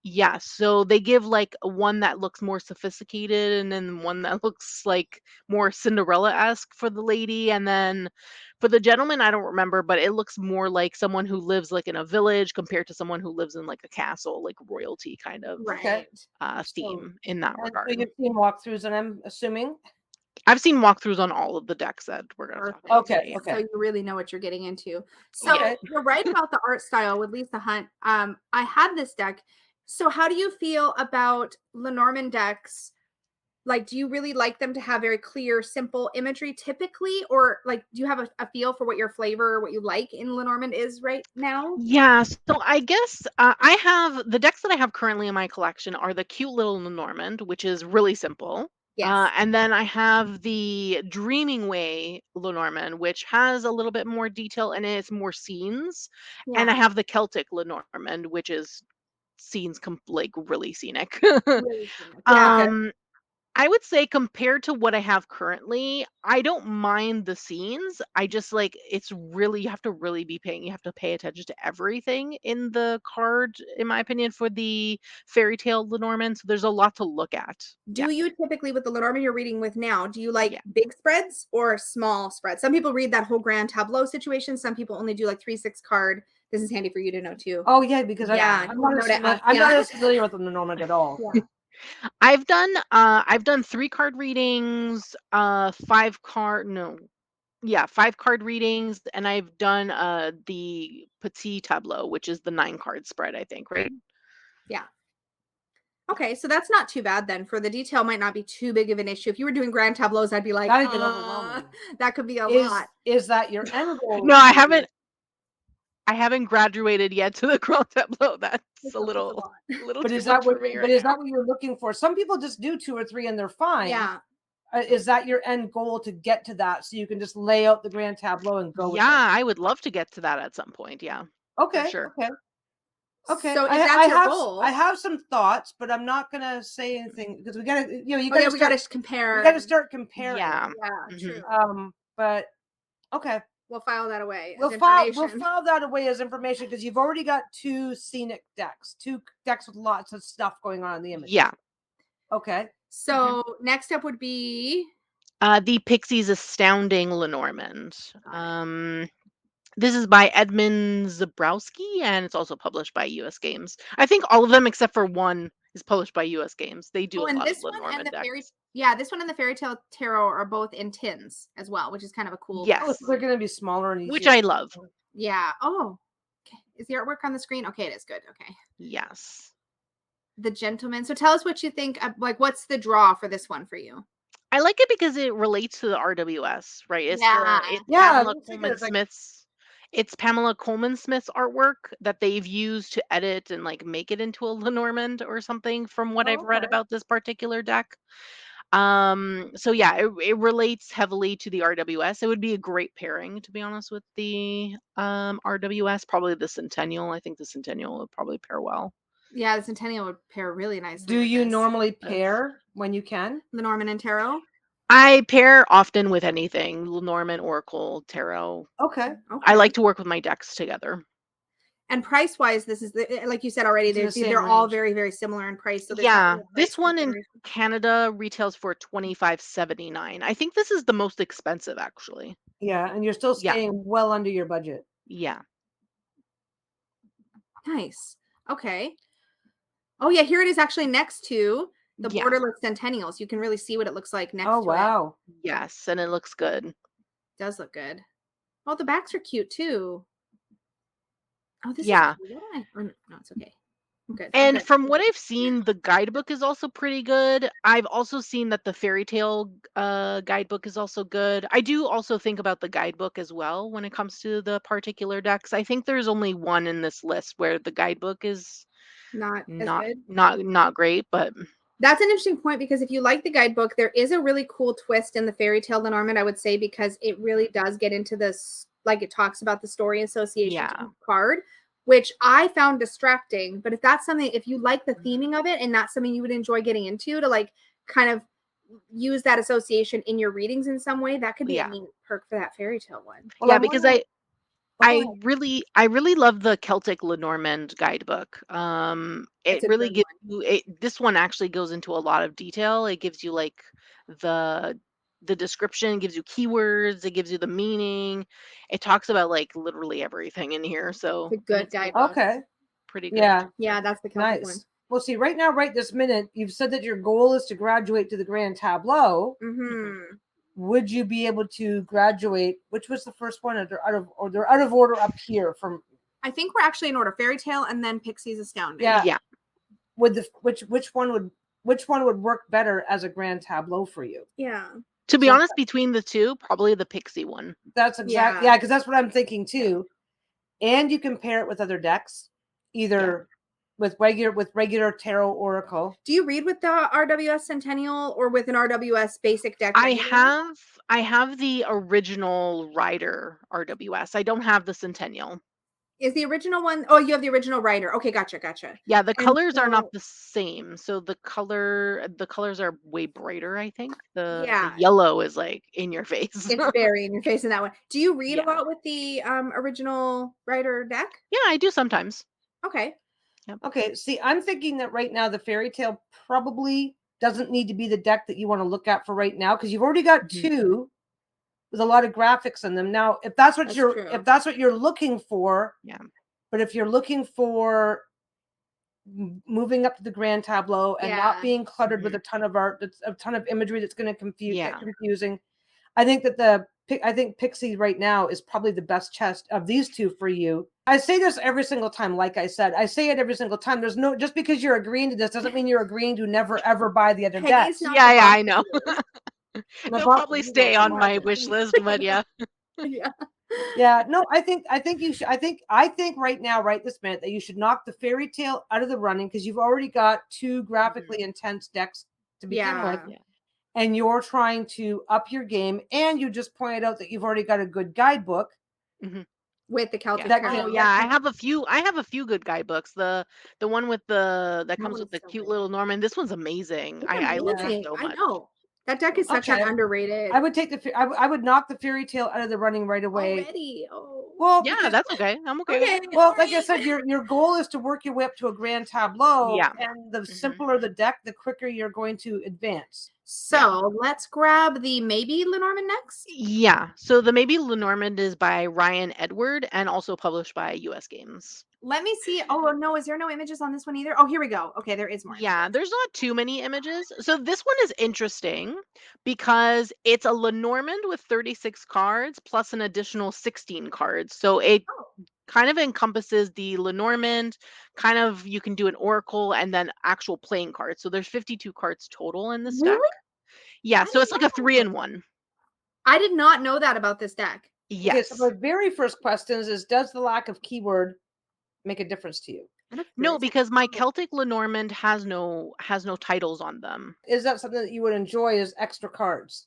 Yeah, so they give like one that looks more sophisticated and then one that looks like more Cinderella-esque for the lady. And then for the gentleman, I don't remember, but it looks more like someone who lives like in a village compared to someone who lives in like a castle, like royalty kind of Okay. Right. So theme in that and so regard. you've seen walkthroughs, and I'm assuming. I've seen walkthroughs on all of the decks that we're going to talk about Perfect. Okay. today. So Okay. you really know what you're getting into. So Yeah. Okay. you're right about the art style with Lisa Hunt. I had this deck. So how do you feel about Lenormand decks? Like, do you really like them to have very clear, simple imagery typically? Or like, do you have a feel for what your flavor, what you like in Lenormand is right now? Yeah, so I guess I have the decks that I have currently in my collection are the cute little Lenormand, which is really simple. Yes. And then I have the Dreaming Way Lenormand, which has a little bit more detail and it's more scenes. And I Yeah. have the Celtic Lenormand, which is scenes like really scenic. Really scenic. Yeah. Okay. um I would say compared to what I have currently, I don't mind the scenes. I just like it's really you have to pay attention to everything in the card, in my opinion, for the fairy tale Lenormand. So there's a lot to look at. Yeah. Do you typically, with the Lenormand you're reading with now, do you like Yeah. big spreads or small spreads? Some people read that whole grand tableau situation. Some people only do like 3-6 card. This is handy for you to know too. Oh yeah, because Yeah, I'm not note it up, I'm not yeah. as familiar with the Lenormand at all. Yeah. I've done 3 card readings, 5 card no. Yeah, 5 card readings, and I've done the Petit Tableau, which is the 9 card spread, I think, right? Yeah. Okay, so that's not too bad then. For the detail might not be too big of an issue. If you were doing grand tableaus, I'd be like, That'd get overwhelming. that could be a lot. Is that your end goal? No, I haven't graduated yet to the Grand Tableau. That's That's a little But too is that much what? for me But right is now. that what you're looking for? Some people just do 2 or 3 and they're fine. Yeah. Is that your end goal to get to that so you can just lay out the Grand Tableau and go with Yeah, it? I would love to get to that at some point. Yeah, Okay. sure. Okay. So if I that's your have goal, I have some thoughts, but I'm not gonna say anything because we gotta you we gotta got to compare. we gotta start comparing. Yeah. Yeah, Mhm. true. But okay. We'll file that away. We'll as file information. that away as information because you've already got 2 scenic decks, 2 decks with lots of stuff going on in the image. Yeah. Okay. So next up would be The Pixies Astounding Lenormand. This is by Edmund Zabrowski, and it's also published by US Games. I think all of them except for one is published by US Games. They do a and lot this of one and Lenormand the decks. this one and the Fairy Tale Tarot are both in tins as well, which is kind of a cool. Yes. Oh, so they're gonna be smaller and easier. Which I love. Yeah. Oh, okay. Is the artwork on the screen? Okay, it is good. Okay. Yes. The Gentleman. So tell us what you think. Like, what's the draw for this one for you? I like it because it relates to the RWS, right? It's Yeah, Pamela Coleman Smith's. It's Pamela Coleman Smith's artwork that they've used to edit and like make it into a Lenormand or something from what I've read okay. about this particular deck. So yeah, it relates heavily to the RWS. It would be a great pairing, to be honest, with the RWS. Probably the Centennial. I think the Centennial would probably pair well. Yeah, the Centennial would pair really nicely. Do with you this. normally pair when you can? Lenormand and Tarot? I pair often with anything, Lenormand, Oracle, Tarot. Okay. I like to work with my decks together. And price wise, this is like you said already, they're all very, very similar in price. So yeah, this one in Canada retails for $25.79. I think this is the most expensive, actually. Yeah, and you're still staying well under your budget. Yeah. Nice. Okay. Oh yeah, here it is actually next to the borderless Centennials. You can really see what it looks like next to it. Oh wow. Yes, and it looks good. It does look good. Oh, the backs are cute too. Oh, this is cute. No, it's okay. Okay. And from what I've seen, the guidebook is also pretty good. I've also seen that the Fairy Tale guidebook is also good. I do also think about the guidebook as well when it comes to the particular decks. I think there's only one in this list where the guidebook is not great, but that's an interesting point because if you like the guidebook, there is a really cool twist in the Fairy Tale Lenormand, I would say, because it really does get into this, like it talks about the story association card, which I found distracting. But if that's something, if you like the theming of it and that's something you would enjoy getting into to like kind of use that association in your readings in some way, that could be a neat perk for that Fairy Tale one. Well, because I really love the Celtic Lenormand guidebook. It really gives you this one actually goes into a lot of detail. It gives you like the description, gives you keywords, it gives you the meaning. It talks about like literally everything in here. So it's a good guidebook. Okay. Pretty good. Yeah, that's the Celtic one. Well, see, right now, right this minute, you've said that your goal is to graduate to the Grand Tableau. Mm-hmm. Would you be able to graduate? Which was the first one? They're out of order up here. From I think we're actually in order: Fairy Tale and then Pixies Astounding. Yeah. Would which one would work better as a Grand Tableau for you? Yeah. To be honest, between the two, probably the Pixie one. That's exactly because that's what I'm thinking too. And you can pair it with other decks, either with regular Tarot Oracle. Do you read with the RWS Centennial or with an RWS basic deck? I have the original Rider RWS. I don't have the Centennial. Is the original one? Oh, you have the original Rider. Okay, gotcha. Yeah, the colors are not the same. So the colors are way brighter, I think. The yellow is like in your face. It's very in your face in that one. Do you read a lot with the original Rider deck? Yeah, I do sometimes. Okay. Yep. Okay, see, I'm thinking that right now the Fairy Tale probably doesn't need to be the deck that you want to look at for right now because you've already got two with a lot of graphics in them. Now, if that's what you're looking for, but if you're looking for moving up to the Grand Tableau and not being cluttered with a ton of art, a ton of imagery that's going to get confusing, I think that Pixie right now is probably the best chest of these two for you. I say this every single time, like I said. I say it every single time. There's no, just because you're agreeing to this doesn't mean you're agreeing to never ever buy the other decks. I know. They'll probably stay on my wish list, but yeah. Yeah, no, I think you should. I think right now, right this minute, that you should knock the fairy tale out of the running because you've already got 2 graphically intense decks to begin with, Yeah. and you're trying to up your game. And you just pointed out that you've already got a good guidebook. With the Celtic That Tarot. can- Oh yeah, I have a few good guidebooks. The one with that comes with one's the so cute good. little Norman. This one's amazing. It's I love it amazing. so I much. know. That deck is such Okay. an underrated. I would take I would knock the fairy tale out of the running right away. Already. Oh. Well, Yeah, because, that's okay. I'm okay with Okay. it. well, like I said, your goal is to work your way up to a grand tableau. Yeah. And the simpler the deck, the quicker you're going to advance. So let's grab the maybe Lenormand next. Yeah. So the maybe Lenormand is by Ryan Edward and also published by US Games. Let me see. Oh no, is there no images on this one either? Oh, here we go. Okay, there is more. Yeah, there's not too many images. So this one is interesting because it's a Lenormand with 36 cards plus an additional 16 cards. So it Oh. kind of encompasses the Lenormand, kind of you can do an Oracle and then actual playing cards. So there's 52 cards total in this deck. Really? Yeah, I so it's didn't like a know 3-in-1. I did not know that about this deck. Yes. Okay, so my very first question is, does the lack of keyword make a difference to you? No, because my Celtic Lenormand has no titles on them. Is that something that you would enjoy as extra cards?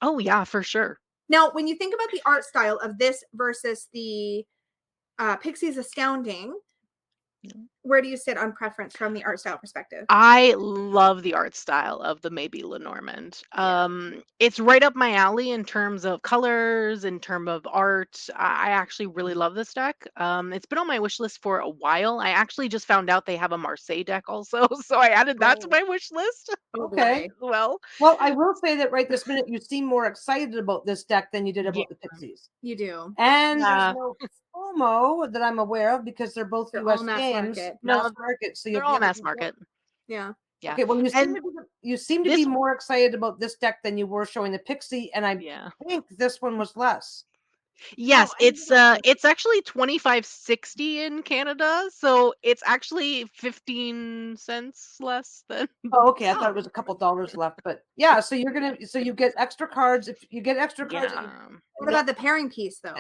Oh yeah, for sure. Now, when you think about the art style of this versus the Pixies Astounding, where do you sit on preference from the art style perspective? I love the art style of the maybe Lenormand. It's right up my alley in terms of colors, in terms of art. I actually really love this deck. It's been on my wish list for a while. I actually just found out they have a Marseille deck also, so I added that to my wish list. Okay. as well. Well, I will say that right this minute, you seem more excited about this deck than you did about the Pixies. You do. And Yeah. there's no FOMO that I'm aware of because they're both They're all US mass games. market. Mass market. So They're all mass market. Yeah. Yeah. Okay, well, you seem to be this- more excited about this deck than you were showing the Pixie, and I think this one was less. Yes, I didn't it's actually $25.60 in Canada, so it's actually 15 cents less than. Oh, okay. I thought it was a couple dollars left, but yeah. So you get extra cards. If you get extra cards, What about the pairing piece though?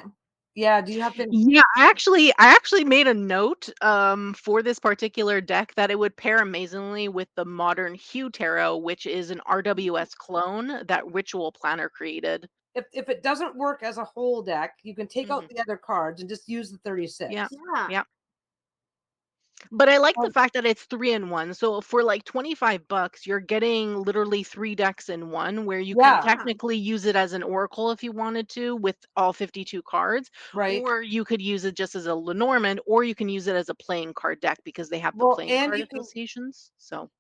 yeah. Do you have to? Yeah, I actually made a note for this particular deck that it would pair amazingly with the modern Hue Tarot, which is an RWS clone that Ritual Planner created. If it doesn't work as a whole deck, you can take out the other cards and just use the 36. Yeah. But I like the fact that it's 3-in-1. So for like $25, you're getting literally 3 decks in one, where you can technically use it as an Oracle if you wanted to, with all 52 cards. Right. Or you could use it just as a Lenormand, or you can use it as a playing card deck because they have the playing card associations.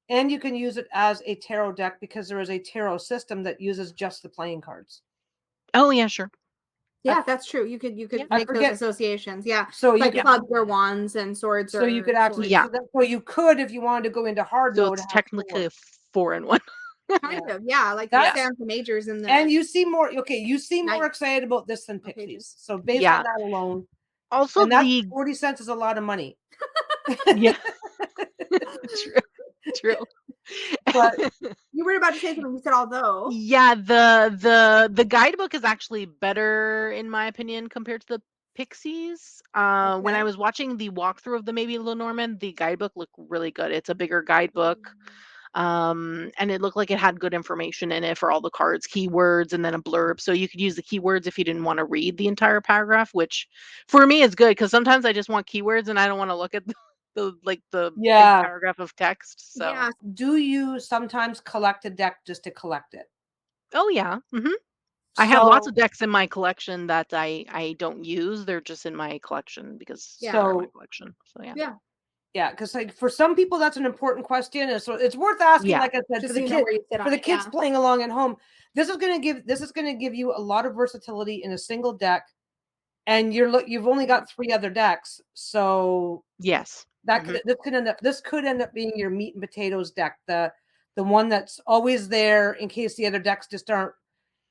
And you can use it as a tarot deck because there is a tarot system that uses just the playing cards. Oh yeah, sure. Yeah, that's true. You could make those associations. Yeah. So like you clubs or wands and swords. So you could actually, so you could, if you wanted to go into hard mode. It's technically a 4-in-1. Kind of, yeah. Like That's- the Santa Majors in the. And you seem more more excited about this than Pixies. So based on that alone, also and that 40 cents is a lot of money. Yeah. True. But you were about to say something. You said although. Yeah, the guidebook is actually better in my opinion compared to the Pixies. When I was watching the walkthrough of the maybe Lenormand, the guidebook looked really good. It's a bigger guidebook. And it looked like it had good information in it for all the cards, keywords, and then a blurb. So you could use the keywords if you didn't want to read the entire paragraph, which for me is good because sometimes I just want keywords and I don't want to look at the big paragraph of text. So do you sometimes collect a deck just to collect it? Oh yeah. I have lots of decks in my collection that I don't use. They're just in my collection because they're in my collection. So yeah. Yeah, because like for some people that's an important question, and so it's worth asking. Like I said, for the kids playing along at home, this is going to give you a lot of versatility in a single deck, and you've only got 3 other decks, so yes, this could end up being your meat and potatoes deck, the one that's always there in case the other decks just aren't.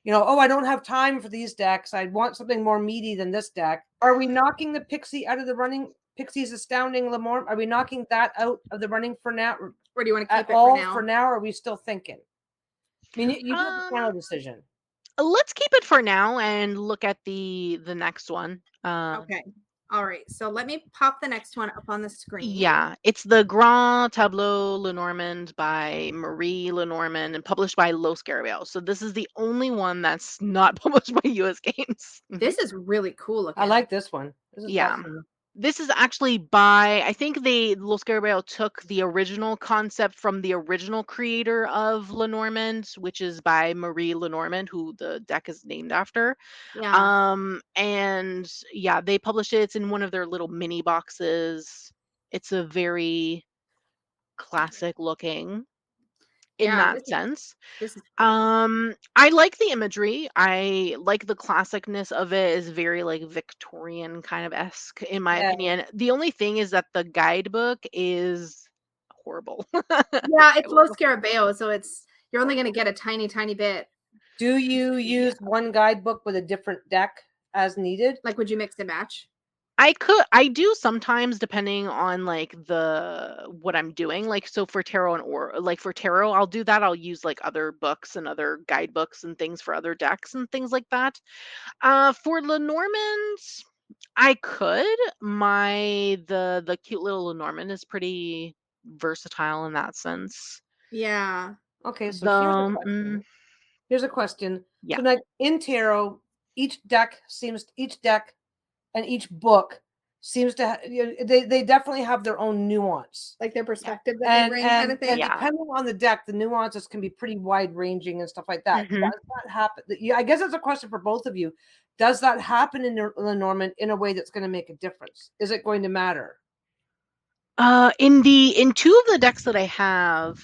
I don't have time for these decks. I want something more meaty than this deck. Are we knocking the Pixie out of the running? Pixie's Astounding Lenormand. Are we knocking that out of the running for now? Or do you want to keep it for for now? For now, or are we still thinking? I mean, you have the final decision. Let's keep it for now and look at the next one. Okay. All right. So let me pop the next one up on the screen. Yeah, it's the Grand Tableau Lenormand by Marie Lenormand and published by Los Scarabeo. So this is the only one that's not published by US Games. This is really cool looking. I like this one. This is Yeah. definitely- This is actually by, I think Los Scarabeo took the original concept from the original creator of Lenormand, which is by Marie Lenormand, who the deck is named after. Yeah. And yeah, they published it. It's in one of their little mini boxes. It's a very classic looking in Yeah, that sense. This is I like the imagery. I like the classicness of it is very like Victorian kind of esque in my Yeah. opinion. The only thing is that the guidebook is horrible. yeah, it's Los Scarabeo, so you're only gonna get a tiny bit. Do you use one guidebook with a different deck as needed? Like, would you mix and match? I do sometimes depending on like what I'm doing. Like so for tarot for tarot, I'll do that. I'll use like other books and other guidebooks and things for other decks and things like that. For Lenormand, I could. The cute little Lenormand is pretty versatile in that sense. Yeah. Okay, so The here's a question. Yeah. So like in tarot, each deck and each book seems to they definitely have their own nuance, like their perspective that they bring, kind of thing. And depending on the deck, the nuances can be pretty wide ranging and stuff like that. Mhm. Does that happen? I guess it's a question for both of you. Does that happen in Lenormand in a way that's going to make a difference? Is it going to matter? In two of the decks that I have,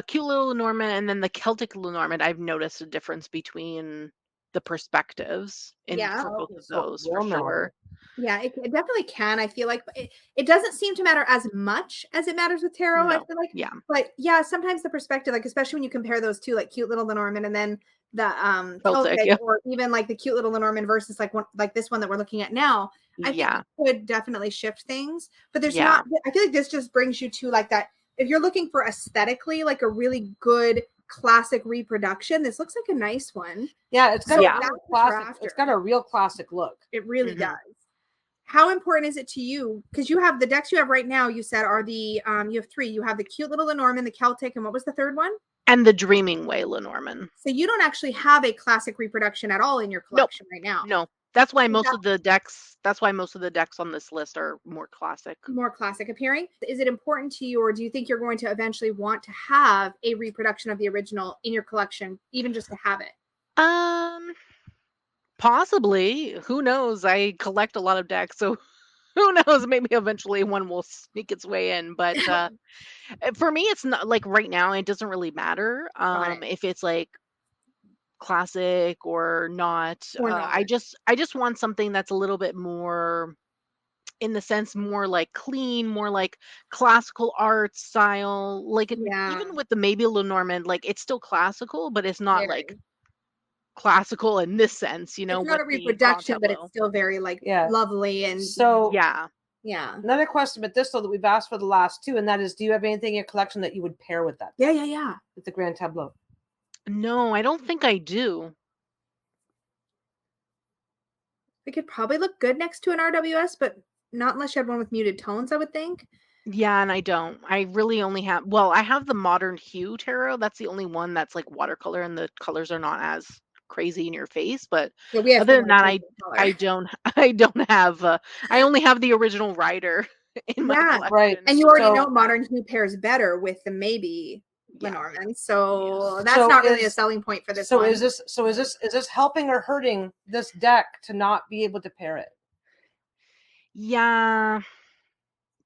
cute little Lenormand and then the Celtic Lenormand, I've noticed a difference between the perspectives for both of those for sure. Yeah, it definitely can. I feel like it doesn't seem to matter as much as it matters with tarot. No. I feel like, yeah, but yeah, sometimes the perspective, like especially when you compare those two, like cute little Lenormand and then the Celtic, or even like the cute little Lenormand versus like this one that we're looking at now. I think it could definitely shift things, but there's not. I feel like this just brings you to like that. If you're looking for aesthetically like a really good classic reproduction, this looks like a nice one. Yeah, it's got a classic. It's got a real classic look. It really does. How important is it to you? Because you have the decks you have right now, you said are the you have three. You have the cute little Lenormand, the Celtic, and what was the third one? And the Dreaming Way Lenormand. So you don't actually have a classic reproduction at all in your collection right now. No. That's why most of the decks on this list are more classic appearing. Is it important to you, or do you think you're going to eventually want to have a reproduction of the original in your collection, even just to have it? Possibly. Who knows? I collect a lot of decks, so who knows? Maybe eventually one will sneak its way in. But for me, it's not like right now. It doesn't really matter if it's like classic or not. I just want something that's a little bit more, in the sense, more like clean, more like classical art style. Like even with the maybe Lenormand, like it's still classical, but it's not like classical in this sense, you know. It's not a reproduction, but it's still very like lovely. And so yeah. Another question, but this though that we've asked for the last two, and that is, do you have anything in your collection that you would pair with that? Yeah. With the Grand Tableau. No, I don't think I do. It could probably look good next to an RWS, but not unless you had one with muted tones, I would think. Yeah, and I don't. I really only have, I have the Modern Hue Tarot. That's the only one that's like watercolor and the colors are not as crazy in your face. But other than that, I don't have, I only have the original Rider in my collection. Right. And you already know Modern Hue pairs better with the maybe Lenormand. So that's not really a selling point for this one. Is this helping or hurting this deck to not be able to pair it? Yeah,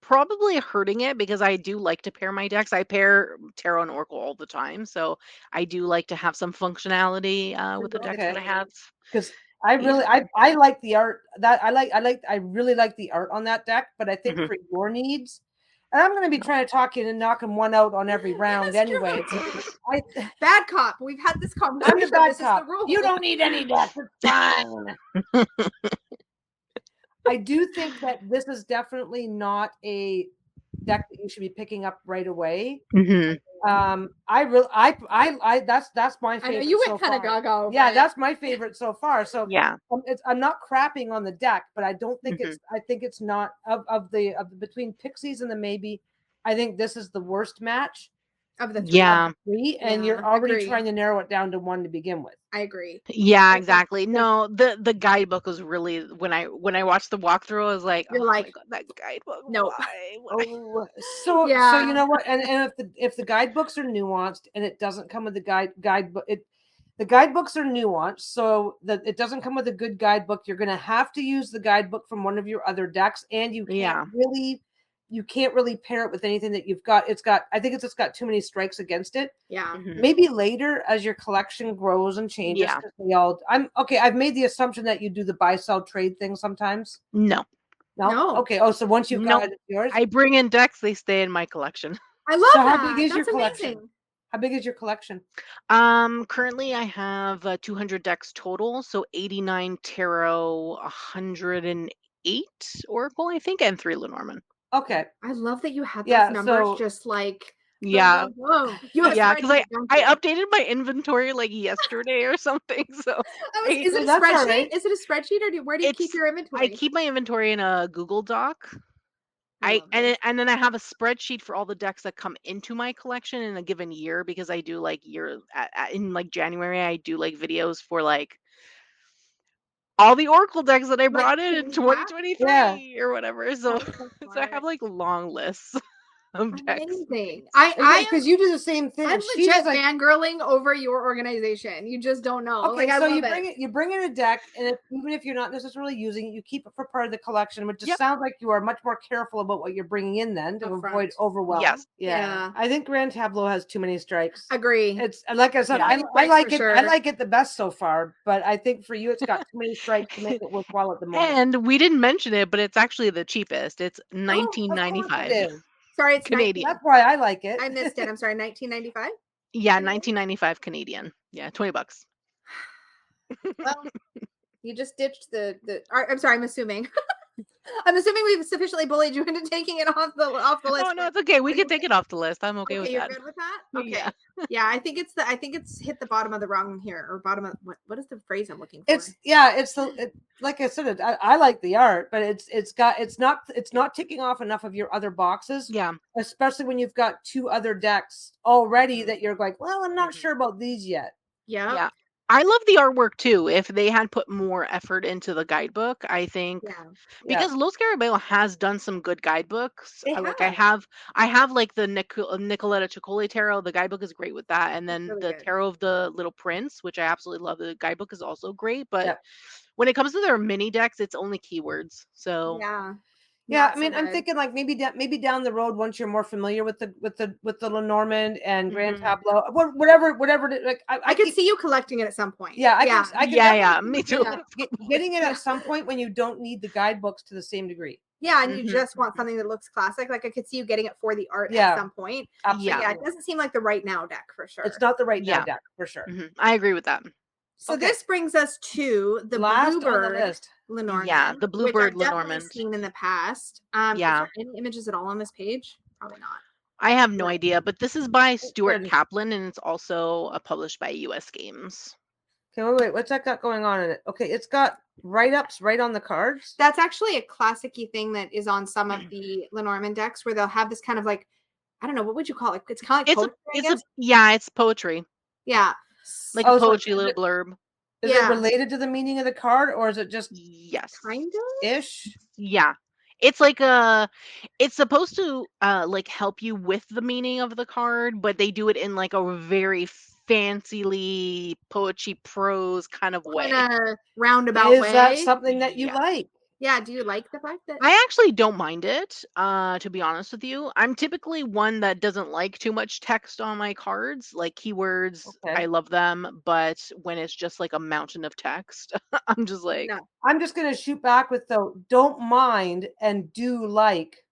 probably hurting it, because I do like to pair my decks. I pair Tarot and Oracle all the time, so I do like to have some functionality with the decks that I have. Because I really I like the art that I really like the art on that deck, but I think for your needs, and I'm going to be trying to talk you into knocking one out on every round anyway. Bad cop. We've had this conversation. I'm the bad cop. Is the rule. You don't need any deck. It's fine. I do think that this is definitely not a deck that you should be picking up right away. Mhm. That's my favorite. I know you went so kind of far. gaga over Yeah, it. that's my favorite so far. So Yeah. I'm not crapping on the deck, but I don't think Mhm. I think it's not of the between Pixies and the Maybe. I think this is the worst match of the three. Yeah. and you're Yeah, already agree. trying to narrow it down to one to begin with. I agree. Yeah, Okay. exactly. No, the guidebook was really when I watched the walkthrough, I was like, You're oh like, my god, that guidebook. nope. Why? Oh, so Yeah. you know what? And if the guidebooks are nuanced and it doesn't come with the guidebook, the guidebooks are nuanced, so that it doesn't come with a good guidebook. You're going to have to use the guidebook from one of your other decks, and you can't really pair it with anything that you've got. I think it's just got too many strikes against it. Yeah. Mhm. Maybe later as your collection grows and changes. Yeah. 'Cause I've made the assumption that you do the buy sell trade thing sometimes. No. No. Okay. Oh, so once you've got Nope. it, it's yours. I bring in decks, they stay in my collection. I love So that. how big is your That's collection? amazing. How big is your collection? Currently I have 200 decks total, so 89 tarot, 108 oracle, I think, and 3 Lenormand. Okay. I love that you have Yeah, those numbers so- just like Yeah. whoa. You have Yeah, because spreadsheets, don't I you? updated my inventory like yesterday or something. So Is it a that's all spreadsheet? right. Is it a spreadsheet or where do you keep it's your I inventory? keep my inventory in a Google Doc. I love this. And then I have a spreadsheet for all the decks that come into my collection in a given year because I do like in like January I do like videos for like all the Oracle decks that I Like, brought in can we have? 2023 or whatever. So That's so so I have smart. like long lists of decks. Amazing. I Because you do the same thing. I'm She legit does, like, fangirling over your organization. You just don't know. okay, Like I so love you bring in a deck, and even if you're not necessarily using it, you keep it for part of the collection, which just Yep. sounds like you are much more careful about what you're bringing in then to Upfront. avoid overwhelm. Yes. Yeah. I think Grand Tableau has too many strikes. Agree. It's like I said, Yeah. I Strikes like for it. sure. I like it the best so far, but I think for you, it's got too many strikes to make it worthwhile at the moment. And we didn't mention it, but it's actually the cheapest. It's Oh, of course it $19.95 is. Sorry, it's Canadian. That's why I like it. I missed it. I'm sorry, 1995. Yeah, Canadian? $19.95 Canadian. Yeah, $20. Well, you just ditched I'm sorry, I'm assuming. I'm assuming we've sufficiently bullied you into taking it off the list. Oh no, it's okay. We Are can you take it off the list. I'm okay with you're that. good with that? Okay. Yeah. Yeah, I think it's hit the bottom of the rung here, or bottom of what is the phrase I'm looking for? Like I said, I like the art, but it's not ticking off enough of your other boxes. Yeah. Especially when you've got two other decks already Mhm. that you're like, well, I'm not Mhm. sure about these yet. Yeah. Yeah. I love the artwork too. If they had put more effort into the guidebook, I think Yeah. because Los Carabeo has done some good guidebooks. They Like have. I have like the Nicoletta Ciccoli tarot. The guidebook is great with that, and then Really the good. tarot of the Little Prince, which I absolutely love. The guidebook is also great, but Yeah. when it comes to their mini decks, it's only keywords. So Yeah. Yeah, Not I mean, so I'm good. thinking like maybe down the road once you're more familiar with the Lenormand and Grand Mhm. Tableau, whatever. Like I could see you collecting it at some point. Yeah, I yeah. could yeah, definitely me see too. getting it at some point when you don't need the guidebooks to the same degree. Yeah, and you Mhm, just want mhm. something that looks classic. Like I could see you getting it for the art Yeah. at some point. Absolutely. Yeah, it doesn't seem like the right now deck for sure. It's not the right now Yeah. deck for sure. I agree with that. So Okay. this brings us to the Last on the Bluebird list. Lenormand. Yeah, the which Bluebird I've definitely Lenormand. seen in the past. Is Yeah. there any images at all on this page? Probably not. I have no Right. idea, but this is by Stuart Good. Kaplan, and it's also published by US Games. Okay, wait. What's that got going on in it? Okay, it's got write-ups right on the cards. That's actually a classic-y thing that is on some of the Lenormand decks where they'll have this kind of like, I don't know, what would you call it? It's kind of like poetry, I guess. It's poetry. Yeah. Like Oh, a so poetry is little it- blurb. Is Yeah. it related to the meaning of the card, or is it just Yes. Kind of. ish? Yeah. It's like it's supposed to like help you with the meaning of the card, but they do it in like a very fancily poetry prose kind of way. In a roundabout Is way. that something that you Yeah. like? Yeah. Do you like the fact that I actually don't mind it, to be honest with you. I'm typically one that doesn't like too much text on my cards, like keywords. Okay. I love them, but when it's just like a mountain of text, I'm just like, No. I'm just going to shoot back with don't mind and do like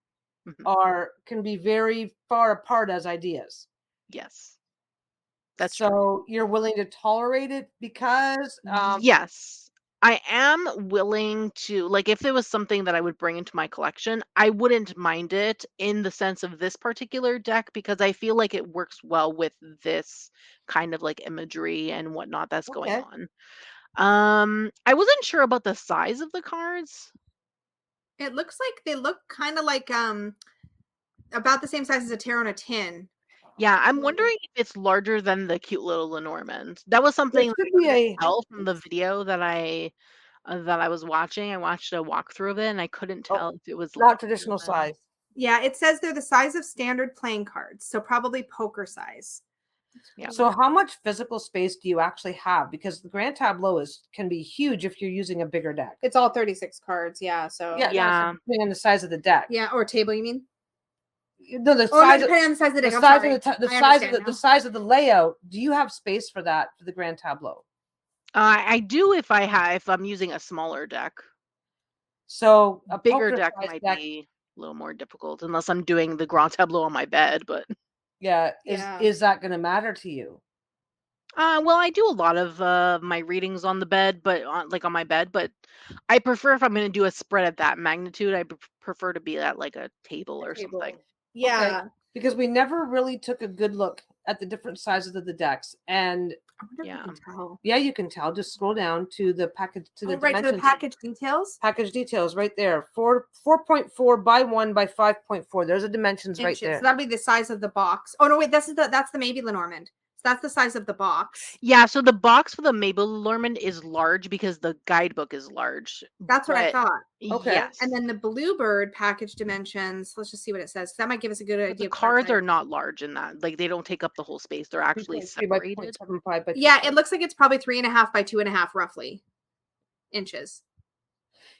Mhm. can be very far apart as ideas. Yes. That's true. So you're willing to tolerate it because Yes. I am willing to, like, if there was something that I would bring into my collection, I wouldn't mind it in the sense of this particular deck because I feel like it works well with this kind of like imagery and whatnot that's going Okay. on. I wasn't sure about the size of the cards. It looks like they look kind of like about the same size as a tarot in a tin. Yeah, I'm wondering if it's larger than the cute little Lenormand. That was something It that should I be couldn't a tell from the video that I was watching. I watched a walkthrough of it, and I couldn't tell if it was not larger traditional than. size. Yeah, it says they're the size of standard playing cards, so probably poker size. Yeah. So how much physical space do you actually have? Because the Grand Tableau can be huge if you're using a bigger deck. It's all 36 cards, yeah. So Yeah, Yeah. no, so depending on the size of the deck. yeah, or table, you mean? No, the Oh, no, size of depending on the size of the the deck. I'm size sorry. of the I size of understand the now. size of the layout. Do you have space for that for the Grand Tableau? I do if I'm using a smaller deck. So a Bigger poker deck size might deck, be a little more difficult unless I'm doing the Grand Tableau on my bed, but yeah, Yeah. is that going to matter to you? well, I do a lot of my readings on the bed, but on my bed, but I prefer if I'm going to do a spread at that magnitude, I prefer to be at like a table or Table. something. Yeah. Because we never really took a good look at the different sizes of the decks, and I wonder if Yeah. you can tell. yeah, you can tell. Just scroll down to the package to the Right, to the dimensions. package details. Package details right there. 4.4 by 1 by 5.4. There's the dimensions right Inches. there. So that'll be the size of the box. Oh no, wait, that's the maybe Lenormand. So that's the size of the box. Yeah, so the box for the Mabel Lenormand is large because the guidebook is large. That's what I but thought. Okay. Yes. And then the Bluebird package dimensions. Let's just see what it says. That might give us a good But idea. the of card cards size. are not large in that. Like they don't take up the whole space. They're actually 3.3 by separated. 0.75 by Yeah, 2.5. it looks like it's probably 3.5 by 2.5 roughly inches.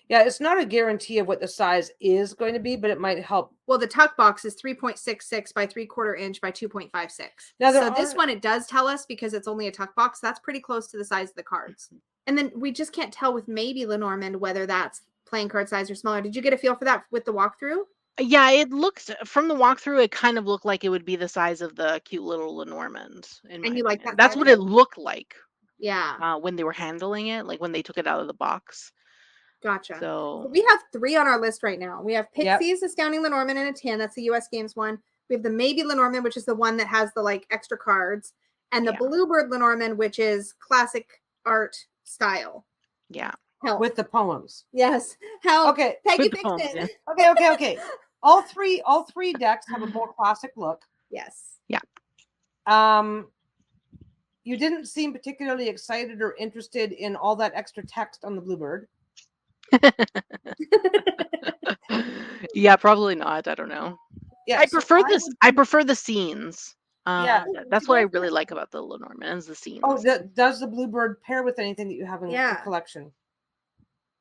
Yeah, it's not a guarantee of what the size is going to be, but it might help. Well, the tuck box is 3.66 by 3/4 inch by 2.56. Now, So this one it does tell us because it's only a tuck box. That's pretty close to the size of the cards. And then we just can't tell with maybe Lenormand whether that's playing card size or smaller. Did you get a feel for that with the walkthrough? Yeah, it looks from the walkthrough. It kind of looked like it would be the size of the cute little Lenormand. And you like that That's size? what it looked like Yeah. when they were handling it, like when they took it out of the box. Gotcha. So We have 3 on our list right now. We have Yep. Pixies, Astounding Lenormand in a tin. That's the US Games one. We have the Maybe Lenormand, which is the one that has the like extra cards, and the Yeah. Bluebird Lenormand, which is classic art style. yeah, Help. with the poems. Yes. Help. Okay. Peggy with the fixed poems, it. yeah. Okay. All three decks have a more classic look. Yes. You didn't seem particularly excited or interested in all that extra text on the Bluebird. Yeah, probably not. I don't know. Yeah, I so prefer would- I prefer the scenes. Yeah. That's what I really like about the Lenormand is the scenes. Oh, does the Bluebird pair with anything that you have in your collection?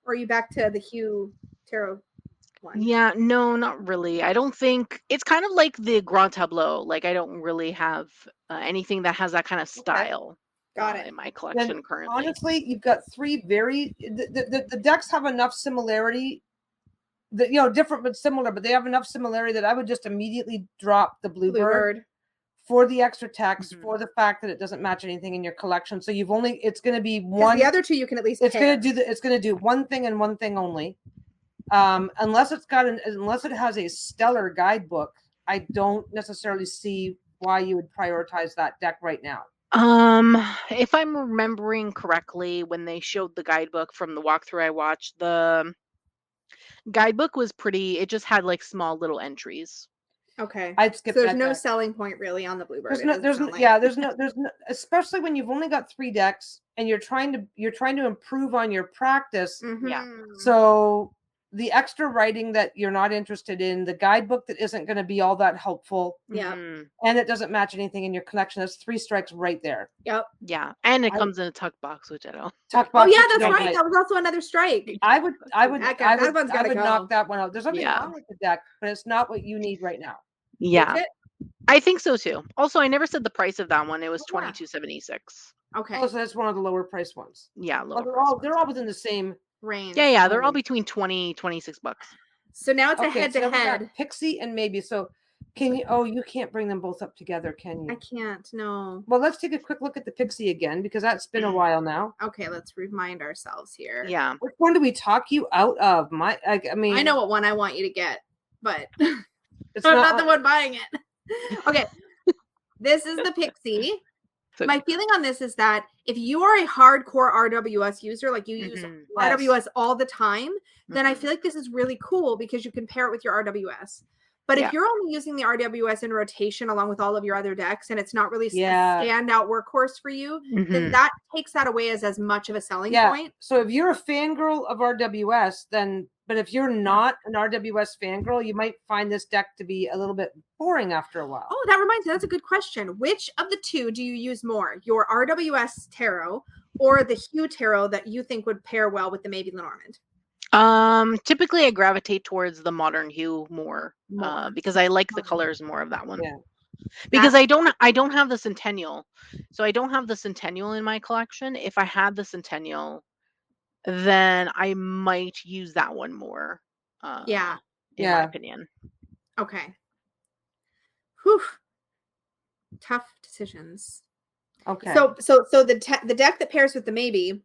Or are you back to the Hue Tarot one? Yeah, no, not really. I don't think it's kind of like the Grand Tableau. Like I don't really have anything that has that kind of style. Got it. In my collection Then, currently. honestly, you've got three the decks have enough similarity that different but similar, but they have enough similarity that I would just immediately drop the Bluebird for the extra text, for the fact that it doesn't match anything in your collection. So it's going to be one. The other two you can at least. It's going to do one thing and one thing only. Unless it has a stellar guidebook, I don't necessarily see why you would prioritize that deck right now. If I'm remembering correctly, when they showed the guidebook from the walkthrough I watched, the guidebook was it just had like small little entries. Okay. I'd skip so there's that no deck. selling point really on the Bluebird. There's no, especially when you've only got 3 decks and you're trying to improve on your practice. Yeah. So the extra writing that you're not interested in, the guidebook that isn't going to be all that helpful. Yeah. And it doesn't match anything in your collection. That's 3 strikes right there. Yep. Yeah. And it comes in a tuck box, which I don't. Tuck box. Oh yeah, that's right. That was also another strike. I would one's gotta go. knock that one out. There's nothing wrong with the deck, but it's not what you need right now. Yeah. I think so too. Also, I never said the price of that one. It was $22.76. Okay. Oh, so that's one of the lower price ones. Yeah, they're all within the same range. Yeah, they're all between $20, $26. So now it's a head to head. Pixie and Maybe. So Can you? Oh, you can't bring them both up together, can I you? can't. No. Well, let's take a quick look at the Pixie again because that's been a while now. Okay, let's remind ourselves here. Yeah. Which one do we talk you out of? I mean, I know what one I want you to get, but it's I'm not the one buying it. Okay. This is the Pixie. So- My feeling on this is that if you are a hardcore RWS user, like you use RWS all the time, then I feel like this is really cool because you can pair it with your RWS. But if you're only using the RWS in rotation along with all of your other decks and it's not really a standout workhorse for you, then that takes that away as much of a selling point. So if you're a fangirl of RWS, then, but if you're not an RWS fangirl, you might find this deck to be a little bit boring after a while. Oh, that reminds me. That's a good question. Which of the two do you use more? Your RWS tarot or the Hue tarot that you think would pair well with the maybe Lenormand? Typically I gravitate towards the modern hue more. Because I like the colors more of that one. Yeah. Because I don't have the Centennial. So I don't have the Centennial in my collection. If I had the Centennial, then I might use that one more. In my opinion. Okay. Whew. Tough decisions. Okay. So the deck that pairs with the maybe,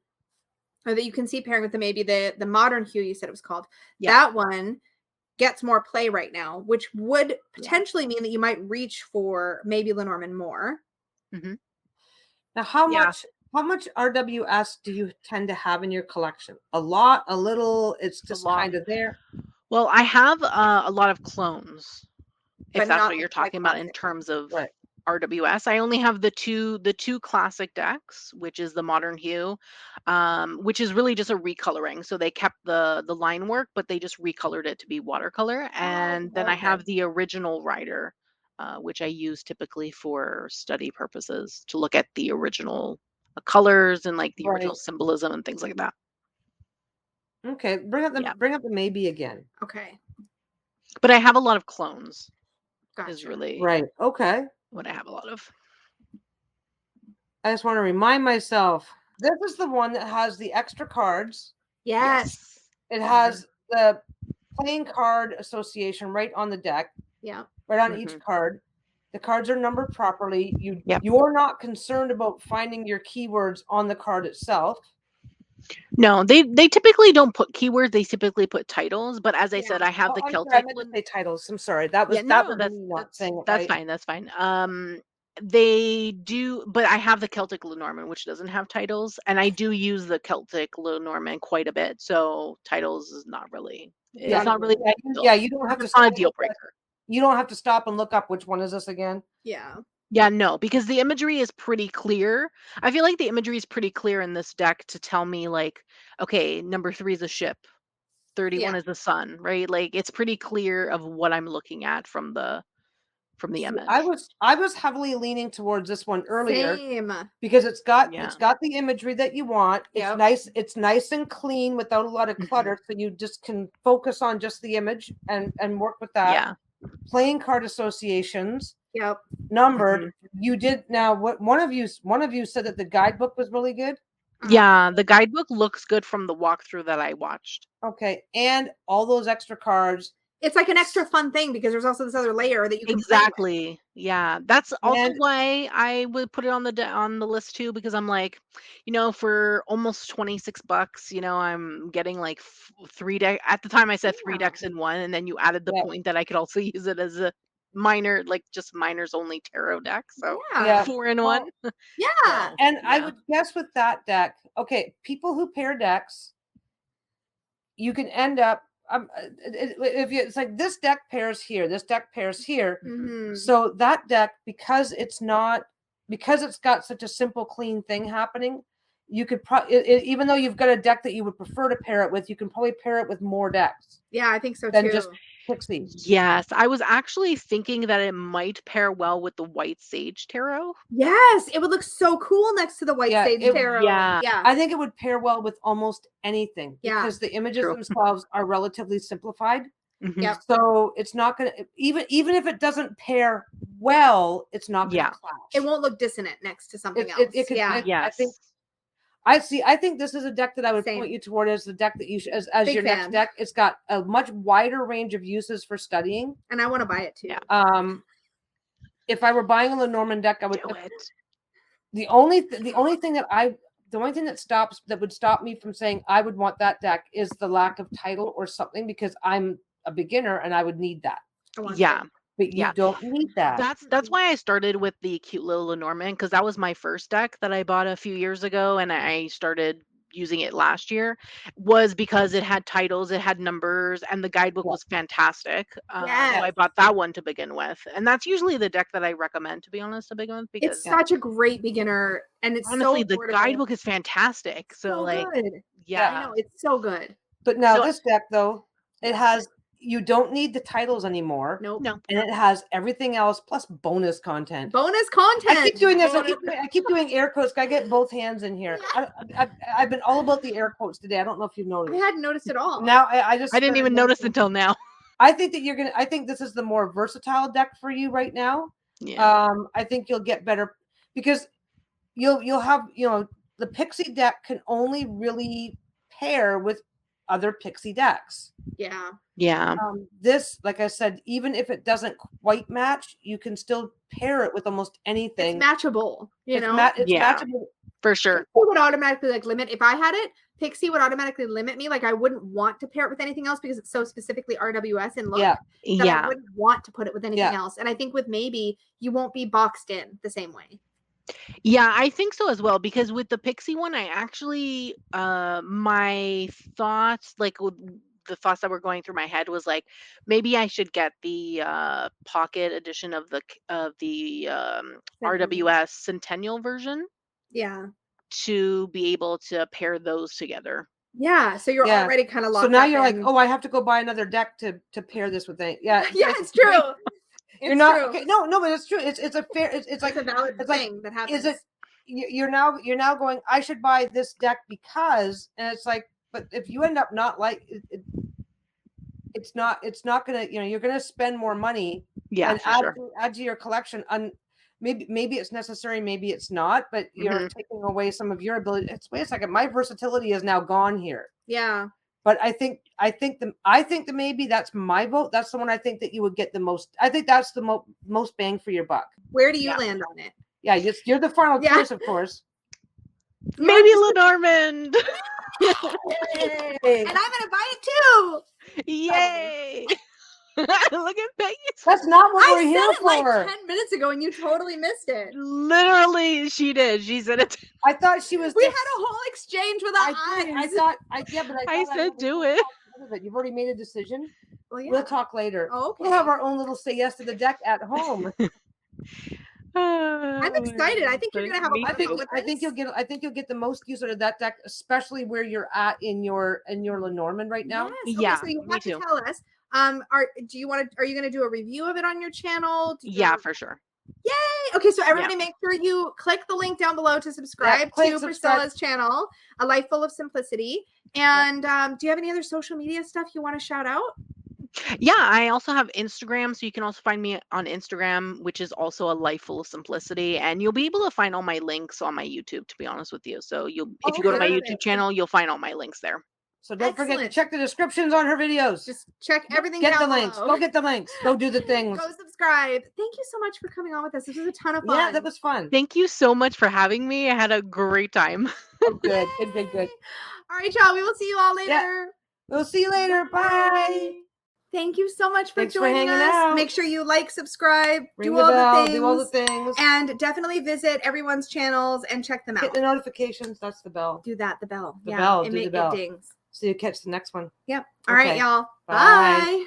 or that you can see pairing with the maybe, the modern hue you said it was called, that one gets more play right now, which would potentially mean that you might reach for maybe Lenormand more. Now, how much RWS do you tend to have in your collection? A lot, a little, it's just kind of there? Well, I have a lot of clones, if that's what you're talking about in terms of RWS. I only have the two classic decks, which is the modern hue, which is really just a recoloring. So they kept the line work, but they just recolored it to be watercolor. And then I have the original rider, which I use typically for study purposes to look at the original colors and like the original symbolism and things like that. Okay, bring up the maybe again. Okay. But I have a lot of clones. Gotcha. Is really Okay. What I have a lot of. I just want to remind myself, this is the one that has the extra cards. Yes. It has the playing card association right on the deck. Yeah. Right on each card. The cards are numbered properly. You're not concerned about finding your keywords on the card itself. No, they typically don't put keywords. They typically put titles. But as I said, I have the Celtic. I meant to say titles. I'm sorry. That was that's fine. That's fine. They do, but I have the Celtic Lenormand, which doesn't have titles, and I do use the Celtic Lenormand quite a bit. So titles is not really. It's not really. You don't have to. It's not a deal breaker. You don't have to stop and look up which one is this again. Yeah. Yeah, no, because the imagery is pretty clear. I feel like the imagery is pretty clear in this deck to tell me, like, okay, number 3 is a ship, 31 is the sun, right? Like, it's pretty clear of what I'm looking at from the image. I was heavily leaning towards this one earlier. Same. Because it's got the imagery that you want. It's nice and clean without a lot of clutter, so you just can focus on just the image and work with that. Yeah. Playing card associations. Yep. Numbered. You did now. What one of you said that the guidebook was really good. Yeah, the guidebook looks good from the walkthrough that I watched. Okay, and all those extra cards. It's like an extra fun thing because there's also this other layer that you can play with. Yeah, that's also why I would put it on the list too, because I'm like, for almost $26, I'm getting like 3 decks. At the time I said 3 decks in one, and then you added the point that I could also use it as a minor, like just minors only tarot deck. So 4 in 1. Yeah. And I would guess with that deck, okay, people who pair decks, you can end up it's like this deck pairs here, this deck pairs here. So that deck, because it's got such a simple, clean thing happening, you could even though you've got a deck that you would prefer to pair it with, you can probably pair it with more decks. Yeah, I think so than too. Just Pixie. Yes, I was actually thinking that it might pair well with the White Sage Tarot. Yes, it would look so cool next to the White Sage Tarot. Yeah, I think it would pair well with almost anything because the images themselves are relatively simplified. Yep. So it's not gonna even if it doesn't pair well, it's not gonna clash. It won't look dissonant next to something else. I think I think this is a deck that I would Same. point you toward as the deck that you should, as Big your next fan. deck. It's got a much wider range of uses for studying. And I want to buy it too. Yeah. If I were buying a Lenormand deck, I would. Do it. The only thing that would stop me from saying I would want that deck is the lack of title or something, because I'm a beginner and I would need that. Yeah. But you don't need that. That's why I started with the cute little Lenormand, because that was my first deck that I bought a few years ago, and I started using it last year, was because it had titles, it had numbers, and the guidebook was fantastic. So I bought that one to begin with, and that's usually the deck that I recommend, to be honest, to begin with, because it's such a great beginner, and it's honestly so the affordable. Guidebook is fantastic. So like, good. I know, it's so good. But now this deck though, it has. You don't need the titles anymore. Nope. No. And it has everything else plus bonus content. Bonus content. I keep doing this. I keep doing air quotes. I get both hands in here. I've been all about the air quotes today. I don't know if you've noticed. I hadn't noticed at all. Now I didn't even notice until now. I think that I think this is the more versatile deck for you right now. Yeah. I think you'll get better because you'll have, the Pixie deck can only really pair with other Pixie decks. Yeah. Yeah. This, like I said, even if it doesn't quite match, you can still pair it with almost anything. It's matchable, it's matchable. Pixie For sure. would automatically limit, if I had it, Pixie would automatically limit me. Like I wouldn't want to pair it with anything else because it's so specifically RWS and look that I wouldn't want to put it with anything else. And I think with maybe you won't be boxed in the same way. Yeah, I think so as well, because with the Pixie one, I actually my thoughts, like the thoughts that were going through my head was like, maybe I should get the pocket edition of the RWS Centennial version. Yeah. To be able to pair those together. Yeah. So you're already kind of locked. So now up you're like, in... oh, I have to go buy another deck to pair this with it. Yeah. Yeah, it's true. You're not true. Okay, no, but it's true. It's a fair. It's like a valid thing that happens. Is it? You're now going, I should buy this deck because, and it's like, but if you end up not like it, it's not gonna, you're gonna spend more money. Yeah, and add to your collection. Maybe it's necessary, maybe it's not, but you're taking away some of your ability. Wait a second, my versatility is now gone here. Yeah. But I think that maybe that's my vote. That's the one I think that you would get the most. I think that's the most bang for your buck. Where do you land on it? Yeah, you're the final choice, of course. Maybe Lenormand. And I'm gonna buy it too. Yay! Look at Peggy. That's not what we're here for. Like 10 minutes ago, and you totally missed it. Literally, she did. She said it. I thought she was. We had a whole exchange with our eyes. I said do it. You've already made a decision. Well, yeah. We'll talk later. Oh, okay. We'll have our own little say yes to the deck at home. I'm excited. I think you're gonna have a fun with I think you'll get the most use out of that deck, especially where you're at in your Lenormand right now. Yes. Okay, Yeah, so you have to tell us. Are you going to do a review of it on your channel? Yeah, for sure. Yay! Okay, so everybody make sure you click the link down below to subscribe to Priscilla's channel, A Life Full of Simplicity. And do you have any other social media stuff you want to shout out? Yeah, I also have Instagram, so you can also find me on Instagram, which is also A Life Full of Simplicity, and you'll be able to find all my links on my YouTube, to be honest with you. So if you go to my YouTube channel, you'll find all my links there. So don't forget to check the descriptions on her videos. Just check everything down below. Links. Go get the links. Go do the things. Go subscribe. Thank you so much for coming on with us. This was a ton of fun. Yeah, that was fun. Thank you so much for having me. I had a great time. Oh, good. All right, y'all. We will see you all later. Yeah. We'll see you later. Bye. Thank you so much for hanging joining us. out. Make sure you like, subscribe, do all the things. And definitely visit everyone's channels and check them out. Hit the notifications. That's the bell. Do that, the bell. The bell. It dings. So you catch the next one. Yep. All right, y'all. Bye. Bye.